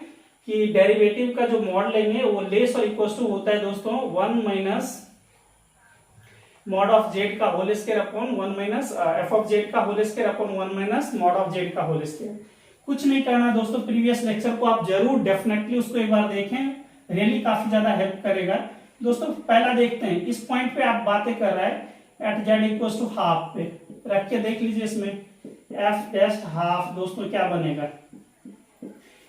कि डेरिवेटिव का जो मॉड लेंगे वो लेस और इक्वल टू होता है दोस्तों 1 माइनस मॉड ऑफ जेड का whole square upon 1 minus F of Z का whole square upon 1 minus mod of Z का होल स्क्वायर। कुछ नहीं करना दोस्तों, प्रीवियस लेक्चर को आप जरूर डेफिनेटली उसको एक बार देखें, रियली काफी ज्यादा हेल्प करेगा। दोस्तों पहला देखते हैं, इस पॉइंट पे आप बातें कर रहा है at z equal to half पे रख के देख लीजिए, इसमें एफ डैश हाफ दोस्तों क्या बनेगा,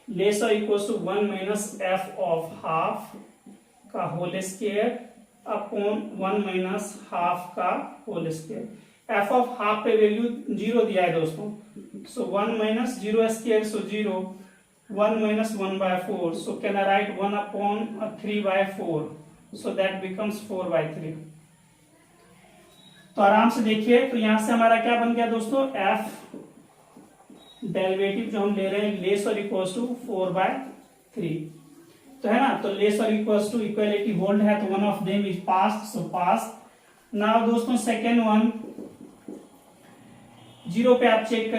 लेस और equal to 1 minus F of half का whole square upon 1 minus half का whole square. F of half पे वैल्यू 0 दिया है दोस्तों, so 1 minus 0 square, so 0, 1 minus 1/4, so can I write 1 upon 3/4, so that becomes 4/3। तो आराम से देखिए, तो यहां से हमारा क्या बन गया दोस्तों, एफ डेरिवेटिव जो हम ले रहे हैं लेस और इक्वल्स टू 4/3, तो है ना, तो लेस और इक्वल्स टू इक्वलिटी होल्ड है, तो one of them is past, so past. Now दोस्तों सेकेंड वन, 0 पे आप चेक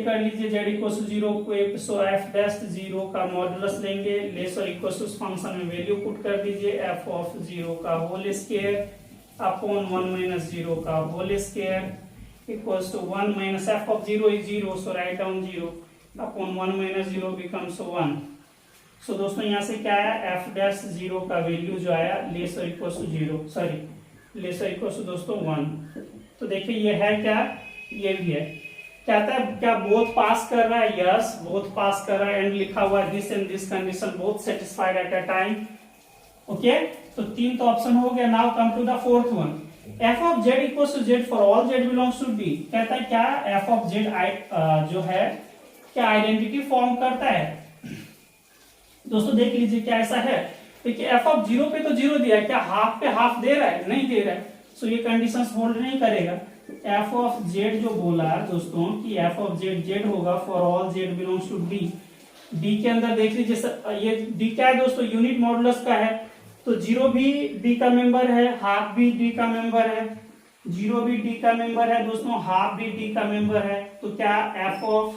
कर लीजिए, जेड इक्वल्स टू 0 पे, सो एफ डैश 0 का मॉडुलस लेंगे, लेस और इक्वल्स टू फंक्शन में वैल्यू पुट कर दीजिए, एफ ऑफ 0 का होल स्क्वायर अपॉन 1 माइनस 0 का whole square equals to 1 minus F of 0 is 0, so write down 0 upon 1 minus 0 becomes 1। So दोस्तों यहाँ से क्या आया, एफ डैश 0 का वैल्यू जो आया लेस और इक्वल्स टू 0, सॉरी लेस और इक्वल्स टू दोस्तों 1। तो देखिए ये है क्या, ये भी है, कहता है क्या बोथ पास कर रहा है, यस बोथ पास कर रहा है, एंड लिखा हुआ है this and this condition both satisfied at a time. Okay, तो 3 तो ऑप्शन हो गया। Now come to the fourth one, f of z equals to z for all z belongs to d. कहता है क्या एफ ऑफ जेड जो है क्या आइडेंटिटी फॉर्म करता है। दोस्तों देख लीजिए क्या ऐसा है, देखिए एफ ऑफ 0 पे तो 0 दिया है, क्या हाफ पे हाफ दे रहा है, नहीं दे रहा है, सो ये कंडीशंस होल्ड नहीं करेगा। एफ ऑफ जेड जो बोला दोस्तों कि एफ ऑफ जेड जेड होगा for all z belongs to d. D के अंदर देख लीजिए, ये डी क्या है दोस्तों, यूनिट मॉडुलस का है, तो 0 भी डी का मेंबर है, हाफ भी डी का मेंबर है, 0 भी डी का मेंबर है दोस्तों, हाफ भी डी का मेंबर है, तो क्या एफ ऑफ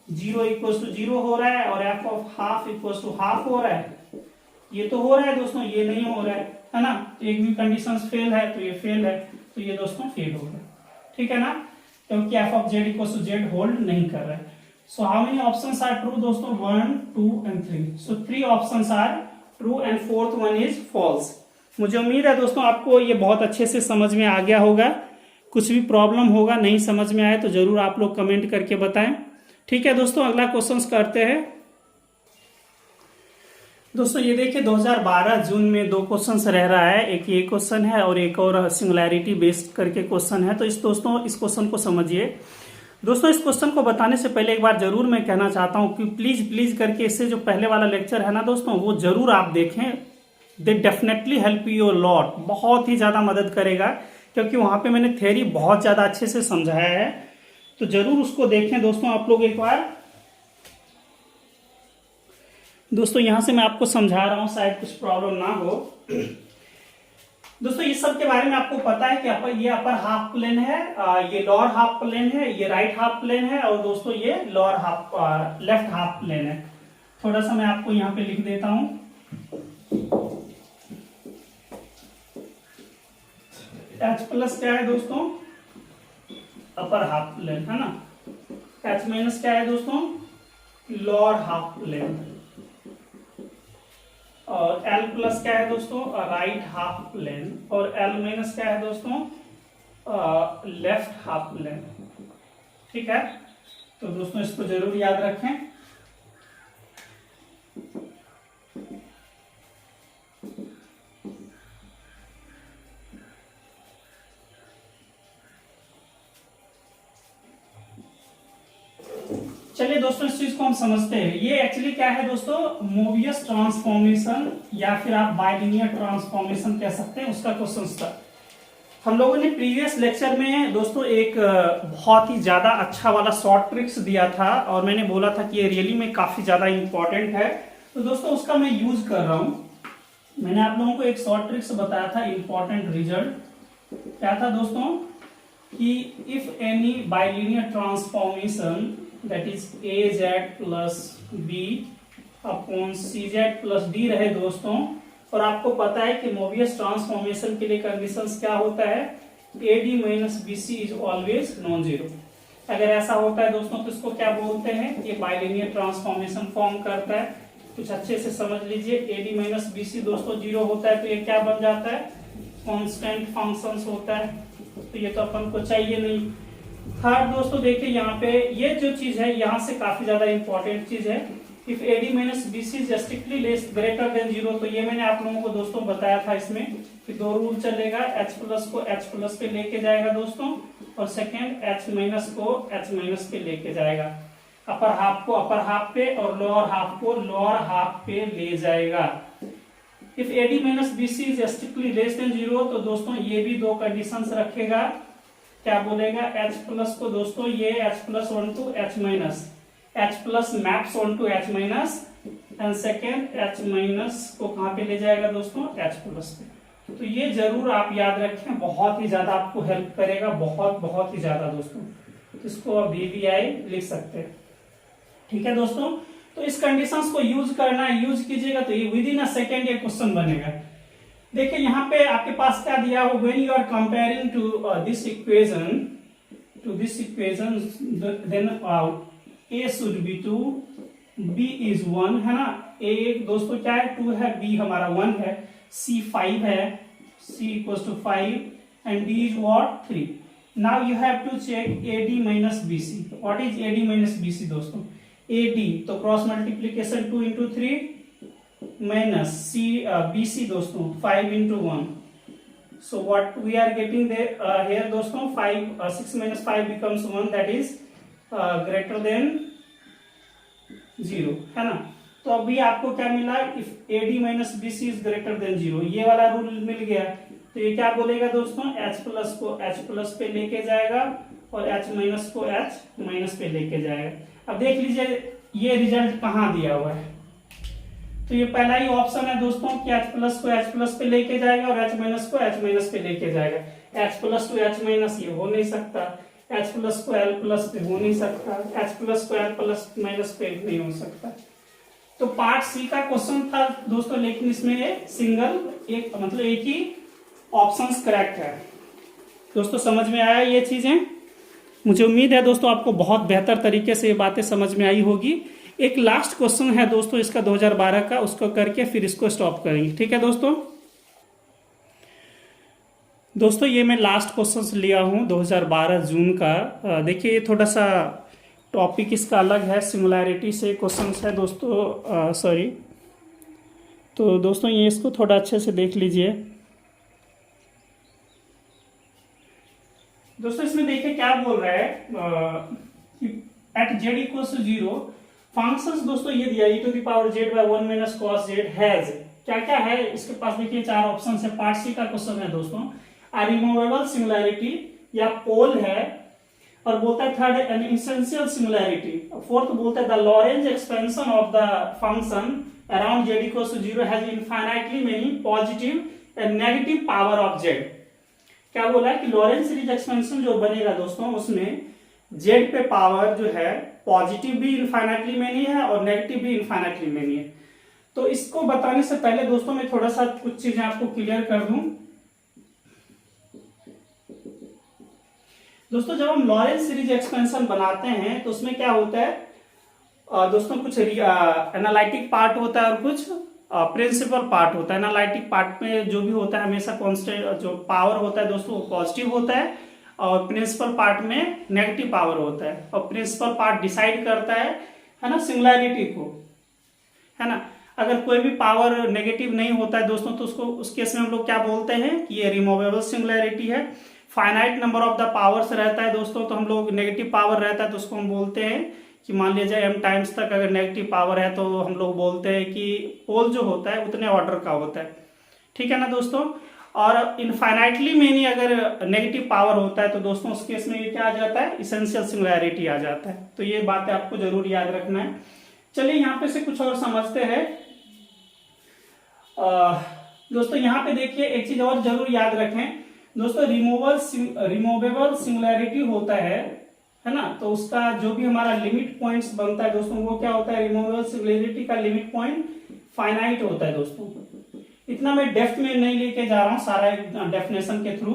0 इक्वल्स टू 0 हो रहा है और f of half equals to half हो रहा है। ये तो हो रहा है दोस्तों, ये नहीं हो रहा है ना, तो एक भी कंडीशन फेल है, तो ये फेल है, तो ये दोस्तों फेल हो गया, ठीक है ना, क्योंकि f of z equals to z hold नहीं कर रहा है। So how many options are true दोस्तों, 1 2 and 3, so 3 options are true and fourth one is false. मुझे उम्मीद है दोस्तों आपको ये बहुत अच्छे से समझ में आ गया होगा। कुछ भी प्रॉब्लम होगा, नहीं समझ में आए तो जरूर आप लोग कमेंट करके बताएं, ठीक है दोस्तों। अगला क्वेश्चन करते हैं दोस्तों। ये देखिए 2012 जून में 2 क्वेश्चन रह रहा है, एक ये क्वेश्चन है और एक और सिंगुलैरिटी बेस्ड करके क्वेश्चन है। तो इस क्वेश्चन को समझिए दोस्तों। इस क्वेश्चन को बताने से पहले एक बार जरूर मैं कहना चाहता हूं कि प्लीज करके इससे जो पहले वाला लेक्चर है ना दोस्तों, वो जरूर आप देखें, they definitely help you a lot, बहुत ही ज्यादा मदद करेगा, क्योंकि वहां पे मैंने थ्योरी बहुत ज्यादा अच्छे से समझाया है, तो जरूर उसको देखें दोस्तों आप लोग एक बार। दोस्तों यहां से मैं आपको समझा रहा हूं, शायद कुछ प्रॉब्लम ना हो। दोस्तों इस सब के बारे में आपको पता है कि ये अपर हाफ प्लेन है, ये लोअर हाफ प्लेन है, ये राइट हाफ प्लेन है, और दोस्तों ये lower half left half plane है। थोड़ा सा मैं आपको यहाँ पे लिख देता हूं, H प्लस क्या है दोस्तों, अपर हाफ प्लेन है ना, H माइनस क्या है दोस्तों, लोअर हाफ प्लेन, और L प्लस क्या है दोस्तों, राइट हाफ प्लेन, और L माइनस क्या है दोस्तों, लेफ्ट हाफ प्लेन, ठीक है। तो दोस्तों इसको जरूर याद रखें। चलिए दोस्तों इस चीज को हम समझते हैं। ये एक्चुअली क्या है दोस्तों, मोबियस ट्रांसफॉर्मेशन या फिर आप बाइलिनियर ट्रांसफॉर्मेशन कह सकते हैं, उसका क्वेश्चन था। हम लोगों ने प्रीवियस लेक्चर में दोस्तों एक बहुत ही ज्यादा अच्छा वाला शॉर्ट ट्रिक्स दिया था, और मैंने बोला था कि ये रियली में काफी ज्यादा इंपॉर्टेंट है, तो दोस्तों उसका मैं यूज कर रहा हूं। मैंने आप लोगों को एक शॉर्ट ट्रिक्स बताया था, इंपॉर्टेंट रिजल्ट क्या था दोस्तों, कि if any bilinear transformation that is AZ plus B upon CZ plus D रहे दोस्तों, और आपको पता है कि मोबियस ट्रांसफॉर्मेशन के लिए कंडीशंस क्या होता है, AD minus BC is always non zero. अगर ऐसा होता है दोस्तों तो इसको क्या बोलते हैं, ये बाइलिनियर ट्रांसफॉर्मेशन फॉर्म करता है। कुछ अच्छे से समझ लीजिए, AD माइनस BC दोस्तों जीरो होता है तो ये क्या बन जाता है, कांस्टेंट फंक्शंस होता है, तो ये तो अपन को चाहिए नहीं। थर्ड दोस्तों देखिए यहाँ पे ये जो चीज है, यहाँ से काफी ज्यादा इंपॉर्टेंट चीज है, if AD minus BC is strictly less greater than 0, तो ये मैंने आप लोगों को दोस्तों बताया था इसमें कि दो रूल चलेगा, H प्लस को H प्लस पे लेके जाएगा दोस्तों, और सेकेंड H माइनस को H माइनस पे लेके जाएगा, अपर हाफ को अपर हाफ पे और लोअर हाफ को लोअर हाफ पे ले जाएगा। If AD minus BC is strictly less than 0, तो दोस्तों ये भी दो कंडीशंस रखेगा। क्या बोलेगा, H प्लस को दोस्तों ये H plus one two H minus, H plus maps one two H minus, and second H minus को कहां पे ले जाएगा दोस्तों, H प्लस पे। तो ये जरूर आप याद रखें, बहुत ही ज्यादा आपको हेल्प करेगा, बहुत ही ज्यादा दोस्तों। तो इसको आप VVI लिख सकते हैं, ठीक है दोस्तों। तो इस कंडीशंस को यूज करना है, यूज कीजिएगा तो ये विद इन अ सेकेंड ये क्वेश्चन बनेगा। देखिए यहाँ पे आपके पास क्या दिया हो, when you are comparing to this equation then A should be 2, B is 1, है ना। A दोस्तों क्या है, 2 है, B हमारा 1 है, C 5 है, C equals to 5 and D is what 3। Now you have to check AD minus BC। What is AD minus BC दोस्तों, AD तो cross multiplication 2 into 3 minus BC दोस्तों 5 into 1। So what we are getting here दोस्तों, 6 minus 5 becomes 1, that is greater than 0, है ना। तो अभी आपको क्या मिला, if AD minus BC is greater than 0, ये वाला रूल मिल गया। तो ये क्या बोलेगा दोस्तों, H प्लस को H प्लस पे लेके जाएगा और H माइनस को H माइनस पे लेके जाएगा। अब देख लीजिए ये रिजल्ट कहाँ दिया हुआ है। तो ये पहला ही ऑप्शन है दोस्तों कि H प्लस को H प्लस पे लेके जाएगा और H माइनस को H माइनस पे लेके जाएगा। H plus two H minus ये हो नहीं सकता, H प्लस को L प्लस पे हो नहीं सकता, H प्लस को L प्लस माइनस पे नहीं हो सकता। तो पार्ट सी का क्वेश्चन था दोस्तों, लेकिन इसमें सिंगल एक मतलब एक ही ऑप्शंस करेक्ट है दोस्तों। समझ में आया ये चीजें, मुझे उम्मीद है दोस्तों आपको बहुत बेहतर तरीके से ये बातें समझ में आई होगी। एक लास्ट क्वेश्चन है दोस्तों इसका 2012 का, उसको करके फिर इसको स्टॉप करेंगे, ठीक है दोस्तों। दोस्तों ये मैं लास्ट क्वेश्चन लिया हूं 2012 जून का। देखिए थोड़ा सा टॉपिक इसका अलग है, सिमुलैरिटी से क्वेश्चन है दोस्तों, सॉरी। तो दोस्तों ये इसको थोड़ा अच्छे से देख लीजिए दोस्तों। इसमें देखिए क्या बोल रहा है, at z equals to 0 functions दोस्तों ये दिया e to the power z by 1 minus cos z has, क्या क्या है इसके पास, देखिए 4 ऑप्शन है। पार्ट सी का क्वेश्चन है दोस्तों, रिमूवेबल सिमिलैरिटी या पोल है, और बोलता है third an essential similarity, fourth बोलता है the Laurent expansion of the function around z equals to 0 has infinitely many positive and negative power of z। क्या बोला है कि लॉरेंज सीरीज एक्सपेंशन जो बनेगा दोस्तों उसमें z पे पावर जो है पॉजिटिव भी इनफाइनाइटली मेनी है और नेगेटिव भी इनफाइनाइटली मेनी है। तो इसको बताने से पहले दोस्तों मैं थोड़ा सा कुछ चीजें आपको क्लियर कर दूं दोस्तों। जब हम लॉरेंज सीरीज एक्सपेंशन बनाते हैं तो उसमें क्या होता है दोस्तों, कुछ एनालिटिक पार्ट होता है और कुछ प्रिंसिपल पार्ट होता है। एनालिटिक पार्ट में जो भी होता है हमेशा कांस्टेंट जो पावर होता है दोस्तों वो पॉजिटिव होता है, और प्रिंसिपल पार्ट में नेगेटिव पावर होता है। और प्रिंसिपल पार्ट डिसाइड करता है ना सिमिलैरिटी को, है ना। अगर कोई भी पावर नेगेटिव नहीं होता है दोस्तों तो उसको उस केस में हम लोग क्या बोलते हैं कि ये रिमूवेबल सिमिलैरिटी है। Finite number of the powers रहता है दोस्तों, तो हम लोग नेगेटिव पावर रहता है तो उसको हम बोलते हैं कि मान लीजिए m टाइम्स तक अगर नेगेटिव पावर है तो हम लोग बोलते हैं कि पोल जो होता है उतने ऑर्डर का होता है, ठीक है ना दोस्तों। और इनफाइनाइटली मेनी अगर नेगेटिव पावर होता है तो दोस्तों उस केस में ये क्या आ जाता है, इसेंशियल सिमिलैरिटी आ जाता है। तो ये बात आपको जरूर याद रखना है। चलिए यहाँ पे से कुछ और समझते हैं दोस्तों। यहाँ पे देखिए एक चीज और जरूर याद रखें दोस्तों, रिमूवेबल सिमिलैरिटी होता है ना। तो उसका जो भी हमारा लिमिट पॉइंट्स बनता है दोस्तों वो क्या होता है, रिमूवेबल सिमिलैरिटी का लिमिट पॉइंट फाइनाइट होता है दोस्तों। इतना मैं डेप्थ में नहीं लेके जा रहा हूँ सारा डेफिनेशन के थ्रू,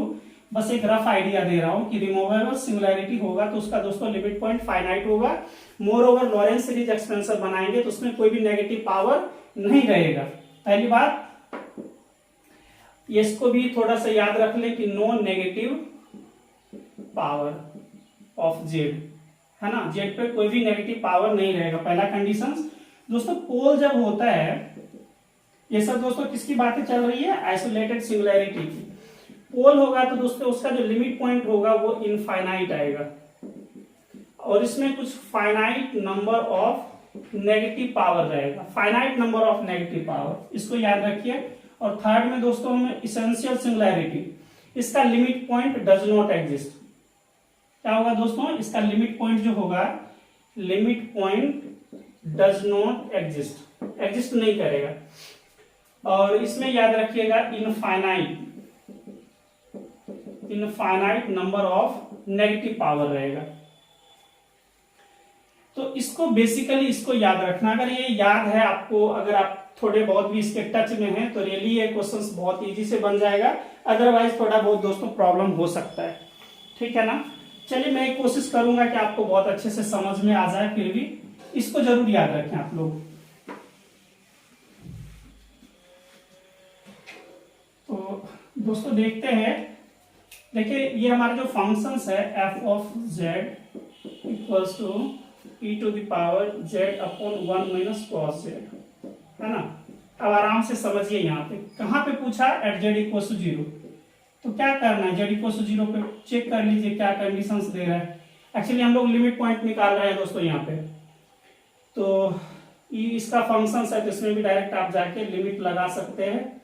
बस एक रफ आइडिया दे रहा हूँ कि रिमूवेबल सिमिलैरिटी होगा तो उसका दोस्तों लिमिट पॉइंट फाइनाइट होगा। Moreover Laurent series expansion बनाएंगे तो उसमें कोई भी नेगेटिव पावर नहीं रहेगा। पहली बात इसको भी थोड़ा सा याद रख ले कि no negative power of z, है ना। z पे कोई भी नेगेटिव पावर नहीं रहेगा, पहला कंडीशन। दोस्तों पोल जब होता है, ये सब दोस्तों किसकी बातें चल रही है, आइसोलेटेड सिंगुलैरिटी की। पोल होगा तो दोस्तों उसका जो लिमिट पॉइंट होगा वो इनफाइनाइट आएगा, और इसमें कुछ finite number of negative power रहेगा, finite number of negative power, इसको याद रखिए। और थर्ड में दोस्तों हमें इसेंशियल सिंगुलैरिटी, इसका limit point does not exist. क्या होगा दोस्तों, इसका लिमिट पॉइंट जो होगा, limit point does not exist, exist नहीं करेगा। और इसमें याद रखिएगा infinite number of negative power रहेगा। तो इसको बेसिकली इसको याद रखना, अगर ये याद है आपको, अगर आप थोड़े बहुत भी इसके टच में हैं तो रियली ये क्वेश्चंस बहुत इजी से बन जाएगा, अदरवाइज थोड़ा बहुत दोस्तों प्रॉब्लम हो सकता है, ठीक है ना। चलिए मैं कोशिश करूंगा कि आपको बहुत अच्छे से समझ में आ जाए, फिर भी इसको जरूर याद रखें आप लोग। तो दोस्तों देखते हैं, देखिए ये हमारा जो फंक्शंस है f of z equals to e to the power z upon 1 minus cos z, है ना। अब आराम से समझिए, यहाँ पे कहाँ पे पूछा, एट जेड इक्वल्स टू 0, तो क्या करना है, जेड इक्वल्स टू 0 पे चेक कर लीजिए क्या कंडीशंस दे रहा है। एक्चुअली हम लोग लिमिट पॉइंट निकाल रहे हैं दोस्तों यहाँ पे, तो इसका फंक्शन है तो इसमें भी डायरेक्ट आप जाके लिमिट लगा सकते हैं,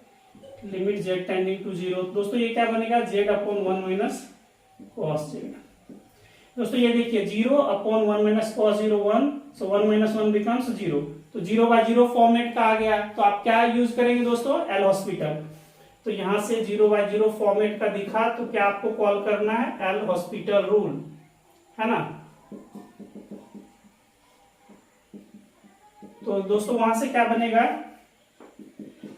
लिमिट जेड टेंडिंग टू 0। दोस्तों ये क्या बनेगा, Z upon 1 minus cos Z. दोस्तों ये देखिए 0 अपॉन 1 माइनस कॉस 0 1, सो 1 माइनस 1 बिकम्स 0, तो 0/0 फॉर्मेट का आ गया। तो आप क्या यूज करेंगे दोस्तों, एल हॉस्पिटल। तो यहां से 0/0 फॉर्मेट का दिखा तो क्या आपको कॉल करना है, एल हॉस्पिटल रूल, है ना। तो दोस्तों वहां से क्या बनेगा,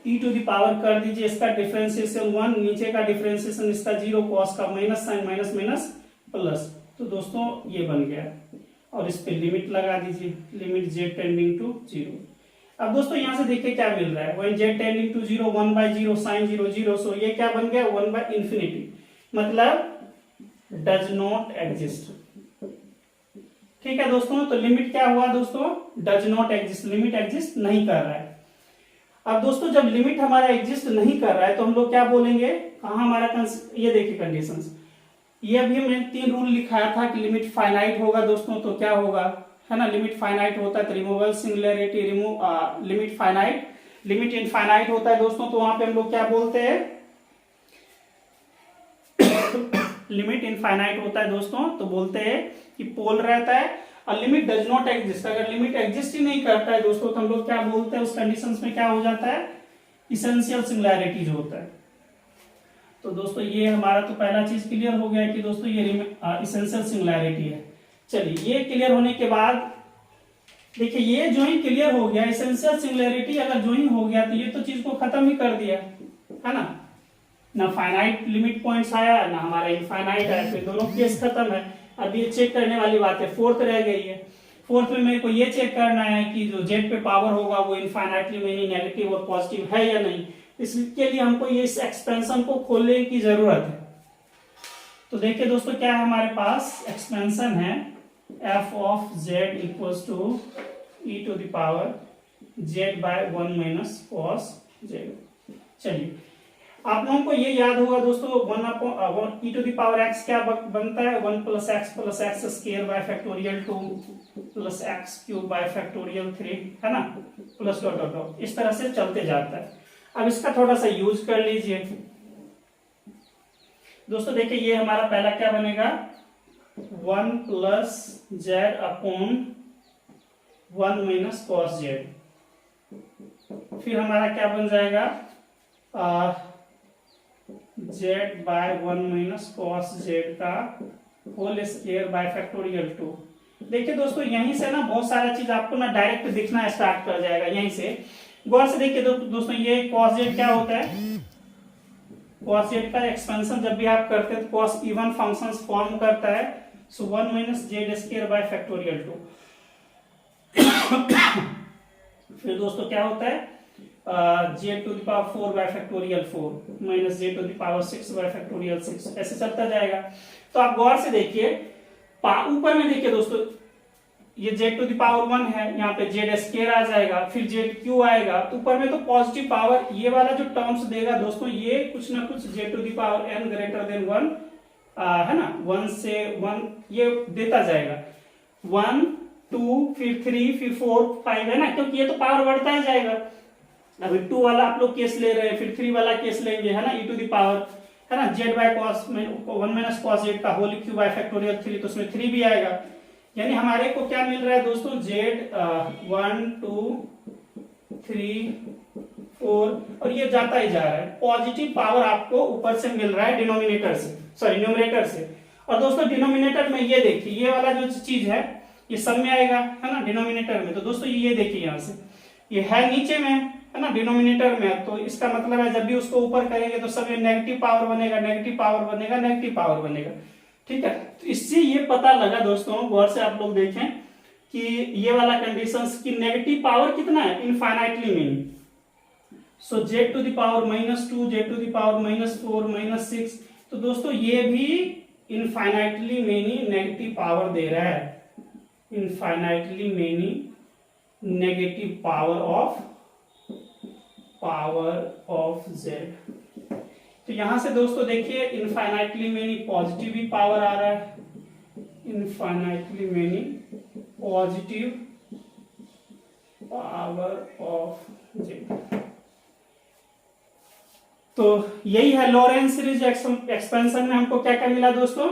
e टू द पावर कर दीजिए, इसका डिफरेंशिएशन 1, नीचे का डिफरेंशिएशन इसका 0, कॉस का minus sine, minus minus plus, तो दोस्तों ये बन गया। और इस पे लिमिट लगा दीजिए, लिमिट जेड टेंडिंग टू 0। अब दोस्तों यहां से देखिए क्या मिल रहा है, when z tending to 0 1/0 sine 0 0, सो ये क्या बन गया 1/∞, मतलब डज नॉट एग्जिस्ट, ठीक है दोस्तों। तो लिमिट क्या हुआ दोस्तों, does not exist, limit exist नहीं कर रहा है। अब दोस्तों जब लिमिट हमारा एग्जिस्ट नहीं कर रहा है तो हम लोग क्या बोलेंगे, कहा हमारा ये देखिए कंडीशंस, ये अभी मैंने 3 रूल लिखाया था कि लिमिट फाइनाइट होगा दोस्तों, तो क्या होगा, है ना, लिमिट फाइनाइट होता है तो removal singularity, limit finite, limit infinite होता है दोस्तों, तो वहां पे हम लोग क्या बोलते हैं, लिमिट इनफाइनाइट होता है दोस्तों तो बोलते हैं कि पोल रहता है। और लिमिट डज नॉट एग्जिस्ट, अगर लिमिट एग्जिस्ट ही नहीं करता है दोस्तों तो हम लोग क्या बोलते हैं, उस कंडीशंस में क्या हो जाता है, इसेंशियल सिंगुलैरिटीज होता है। तो दोस्तों ये हमारा तो पहला चीज क्लियर हो गया कि दोस्तों ये इसेंशियल सिंगुलैरिटी है। चलिए ये क्लियर होने के बाद देखिए ये जो ही क्लियर हो गया, इसेंशियल सिंगुलैरिटी अगर जो ही हो गया तो ये तो चीज को खत्म ही कर दिया, है ना फाइनाइट लिमिट पॉइंट्स आया ना हमारा इनफाइनाइट आया, फिर दोनों केस खत्म है। अब ये चेक करने वाली बात है, फोर्थ रह गई है। फोर्थ में मेरे को ये चेक करना है कि जो जेड पे पावर होगा वो इनफाइनाइटली मेनी नेगेटिव और पॉजिटिव है या नहीं। इसके लिए हमको ये इस एक्सपेंशन को खोलने की जरूरत है। तो देखिए दोस्तों क्या है हमारे पास, एक्सपेंशन है f of z equals to e to the power z by 1 minus cos z. चलिए आप लोगों को ये याद होगा दोस्तों 1 e to the power x क्या बनता है, 1 plus x square by factorial 2 plus x cube by factorial 3, है ना, प्लस डॉट डॉट डॉट, इस तरह से चलते जाता है। अब इसका थोड़ा सा यूज कर लीजिए दोस्तों। देखिए ये हमारा पहला क्या बनेगा, 1 plus z upon 1 minus cos z, फिर हमारा क्या बन जाएगा z by 1 minus cos z का होल स्क्वायर बाय फैक्टोरियल 2। देखिए दोस्तों यहीं से ना बहुत सारा चीज आपको ना डायरेक्ट दिखना स्टार्ट कर जाएगा, यहीं से गौर से देखिए दोस्तों ये कॉस जेड क्या होता है, कॉस जेड का एक्सपेंशन जब भी आप करते हैं तो कॉस इवन फंक्शंस फॉर्म करता है, so 1 minus z square by factorial 2। फिर दोस्तों क्या होता है z to the power 4 by factorial 4 minus z to the power 6 by factorial 6, ऐसे चलता जाएगा। तो आप गौर से देखिए ऊपर में देखिए दोस्तों ये z⁴ 1 है, यहाँ पे z² आ जाएगा, फिर zq आएगा, तो ऊपर में तो पॉजिटिव पावर ये वाला जो टर्म्स देगा दोस्तों, ये कुछ ना कुछ z⁴n ग्रेटर देन 1 है ना, 1 से 1 ये देता जाएगा, 1 2 फिर 3 फिर 4 5 है ना, क्योंकि ये तो पावर बढ़ता ही जाएगा। अभी 2 वाला आप लोग केस ले रहे हैं, फिर 3 वाला केस लेंगे है ना, e⁴ है ना, z by cos 1 - cos z का होल क्यूब बाय फैक्टोरियल 3, तो उसमें 3 भी आएगा। यानी हमारे को क्या मिल रहा है दोस्तों, z 1 2 3 4 और ये जाता ही जा रहा है, पॉजिटिव पावर आपको ऊपर से मिल रहा है डिनोमिनेटर से, सॉरी न्यूमरेटर से। और दोस्तों डिनोमिनेटर में ये देखिए, ये वाला जो चीज है ये सब में आएगा है ना डिनोमिनेटर में, तो दोस्तों ये देखिए यहाँ से ये है नीचे में है ना डिनोमिनेटर में, तो इसका मतलब है जब भी उसको ऊपर करेंगे तो सब ये नेगेटिव पावर बनेगा, नेगेटिव पावर बनेगा, नेगेटिव पावर बनेगा। ठीक है, तो इससे ये पता लगा दोस्तों, गौर से आप लोग देखें कि ये वाला कंडीशंस की नेगेटिव पावर कितना है, इनफाइनाइटली मेनी। सो z⁴ -2 z⁴ -4 -6, तो दोस्तों ये भी इनफाइनाइटली मेनी नेगेटिव पावर दे रहा है, infinitely many negative power of z। तो यहां से दोस्तों देखिए इनफाइनाइटली मेनी पॉजिटिव भी पावर आ रहा है, infinitely many positive power of z। तो यही है लॉरेंस सीरीज एक्सपेंशन में हमको क्या क्या मिला दोस्तों,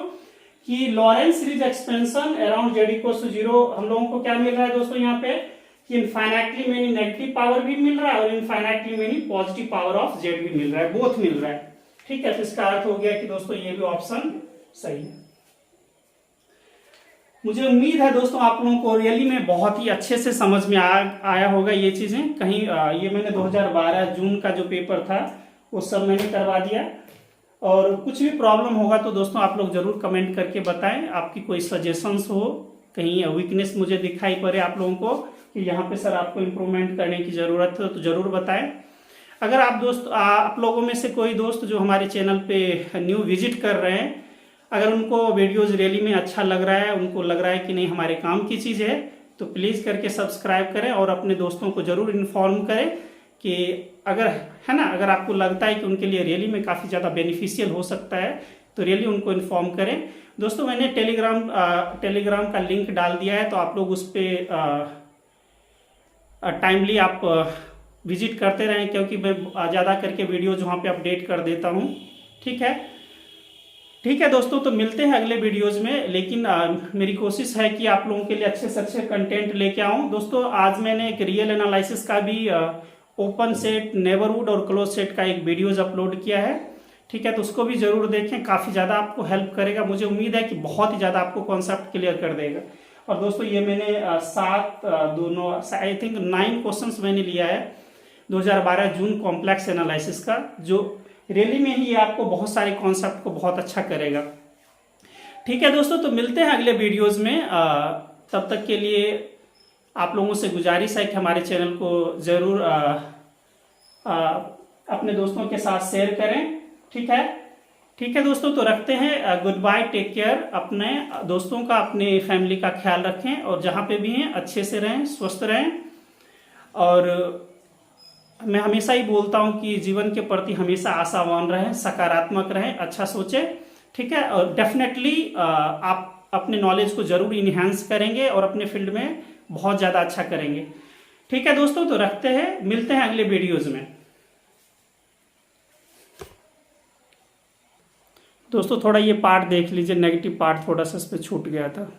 कि Lawrence series expansion around z = 0 हम लोगों को क्या मिल रहा है दोस्तों, यहाँ पे कि इनफाइनाइटली मेनी नेगेटिव पावर भी मिल रहा है और infinitely many positive power of z भी मिल रहा है, बोथ मिल रहा है। ठीक है, तो इसका अर्थ हो गया कि दोस्तों ये भी ऑप्शन सही है। मुझे उम्मीद है दोस्तों आप लोगों को रियली में बहुत ही अच्छे से समझ में आया होगा ये चीजें। कहीं ये मैंने 2012 जून का जो पेपर था वो सब मैंने करवा दिया, और कुछ भी प्रॉब्लम होगा तो दोस्तों आप लोग जरूर कमेंट करके बताएं, आपकी कोई सजेशंस हो, कहीं वीकनेस मुझे दिखाई पड़े आप लोगों को कि यहाँ पे सर आपको इम्प्रूवमेंट करने की जरूरत है, तो जरूर बताएं। अगर आप लोगों में से कोई दोस्त जो हमारे चैनल पे न्यू विजिट कर रहे हैं, अगर उनको वीडियोस रियली में अच्छा लग रहा है, उनको लग रहा है कि नहीं हमारे काम की चीज़ है, तो प्लीज़ करके सब्सक्राइब करें और अपने दोस्तों को जरूर इन्फॉर्म करें कि अगर है ना, अगर आपको लगता है कि उनके लिए रियली में काफ़ी ज़्यादा बेनिफिशियल हो सकता है तो रियली उनको इन्फॉर्म करें। दोस्तों मैंने टेलीग्राम का लिंक डाल दिया है, तो आप लोग उस पर टाइमली आप विजिट करते रहें, क्योंकि मैं ज़्यादा करके वीडियोज वहाँ पे अपडेट कर देता हूँ। ठीक है दोस्तों, तो मिलते हैं अगले वीडियोज में, लेकिन मेरी कोशिश है कि आप लोगों के लिए अच्छे से अच्छे कंटेंट लेके आऊँ। दोस्तों आज मैंने एक रियल एनालिसिस का भी ओपन सेट, नेबरहुड और क्लोज सेट का एक वीडियोज अपलोड किया है। ठीक है, तो उसको भी जरूर देखें, काफ़ी ज़्यादा आपको हेल्प करेगा। मुझे उम्मीद है कि बहुत ही ज़्यादा आपको कॉन्सेप्ट क्लियर कर देगा। और दोस्तों ये मैंने 9 क्वेश्चंस मैंने लिया है 2012 जून कॉम्प्लेक्स एनालिसिस का, जो रियली में ही आपको बहुत सारे कॉन्सेप्ट को बहुत अच्छा करेगा। ठीक है दोस्तों, तो मिलते हैं अगले वीडियोस में। तब तक के लिए आप लोगों से गुजारिश है कि हमारे चैनल को जरूर अपने दोस्तों के साथ शेयर करें। ठीक है दोस्तों, तो रखते हैं, गुड बाय, टेक केयर। अपने दोस्तों का, अपने फैमिली का ख्याल रखें, और जहाँ पे भी हैं अच्छे से रहें, स्वस्थ रहें। और मैं हमेशा ही बोलता हूँ कि जीवन के प्रति हमेशा आशावान रहें, सकारात्मक रहें, अच्छा सोचें। ठीक है, और डेफिनेटली आप अपने नॉलेज को जरूर इन्हांस करेंगे और अपने फील्ड में बहुत ज़्यादा अच्छा करेंगे। ठीक है दोस्तों, तो रखते हैं, मिलते हैं अगले वीडियोज़ में। दोस्तों थोड़ा ये पार्ट देख लीजिए, नेगेटिव पार्ट थोड़ा सा इस पे छूट गया था।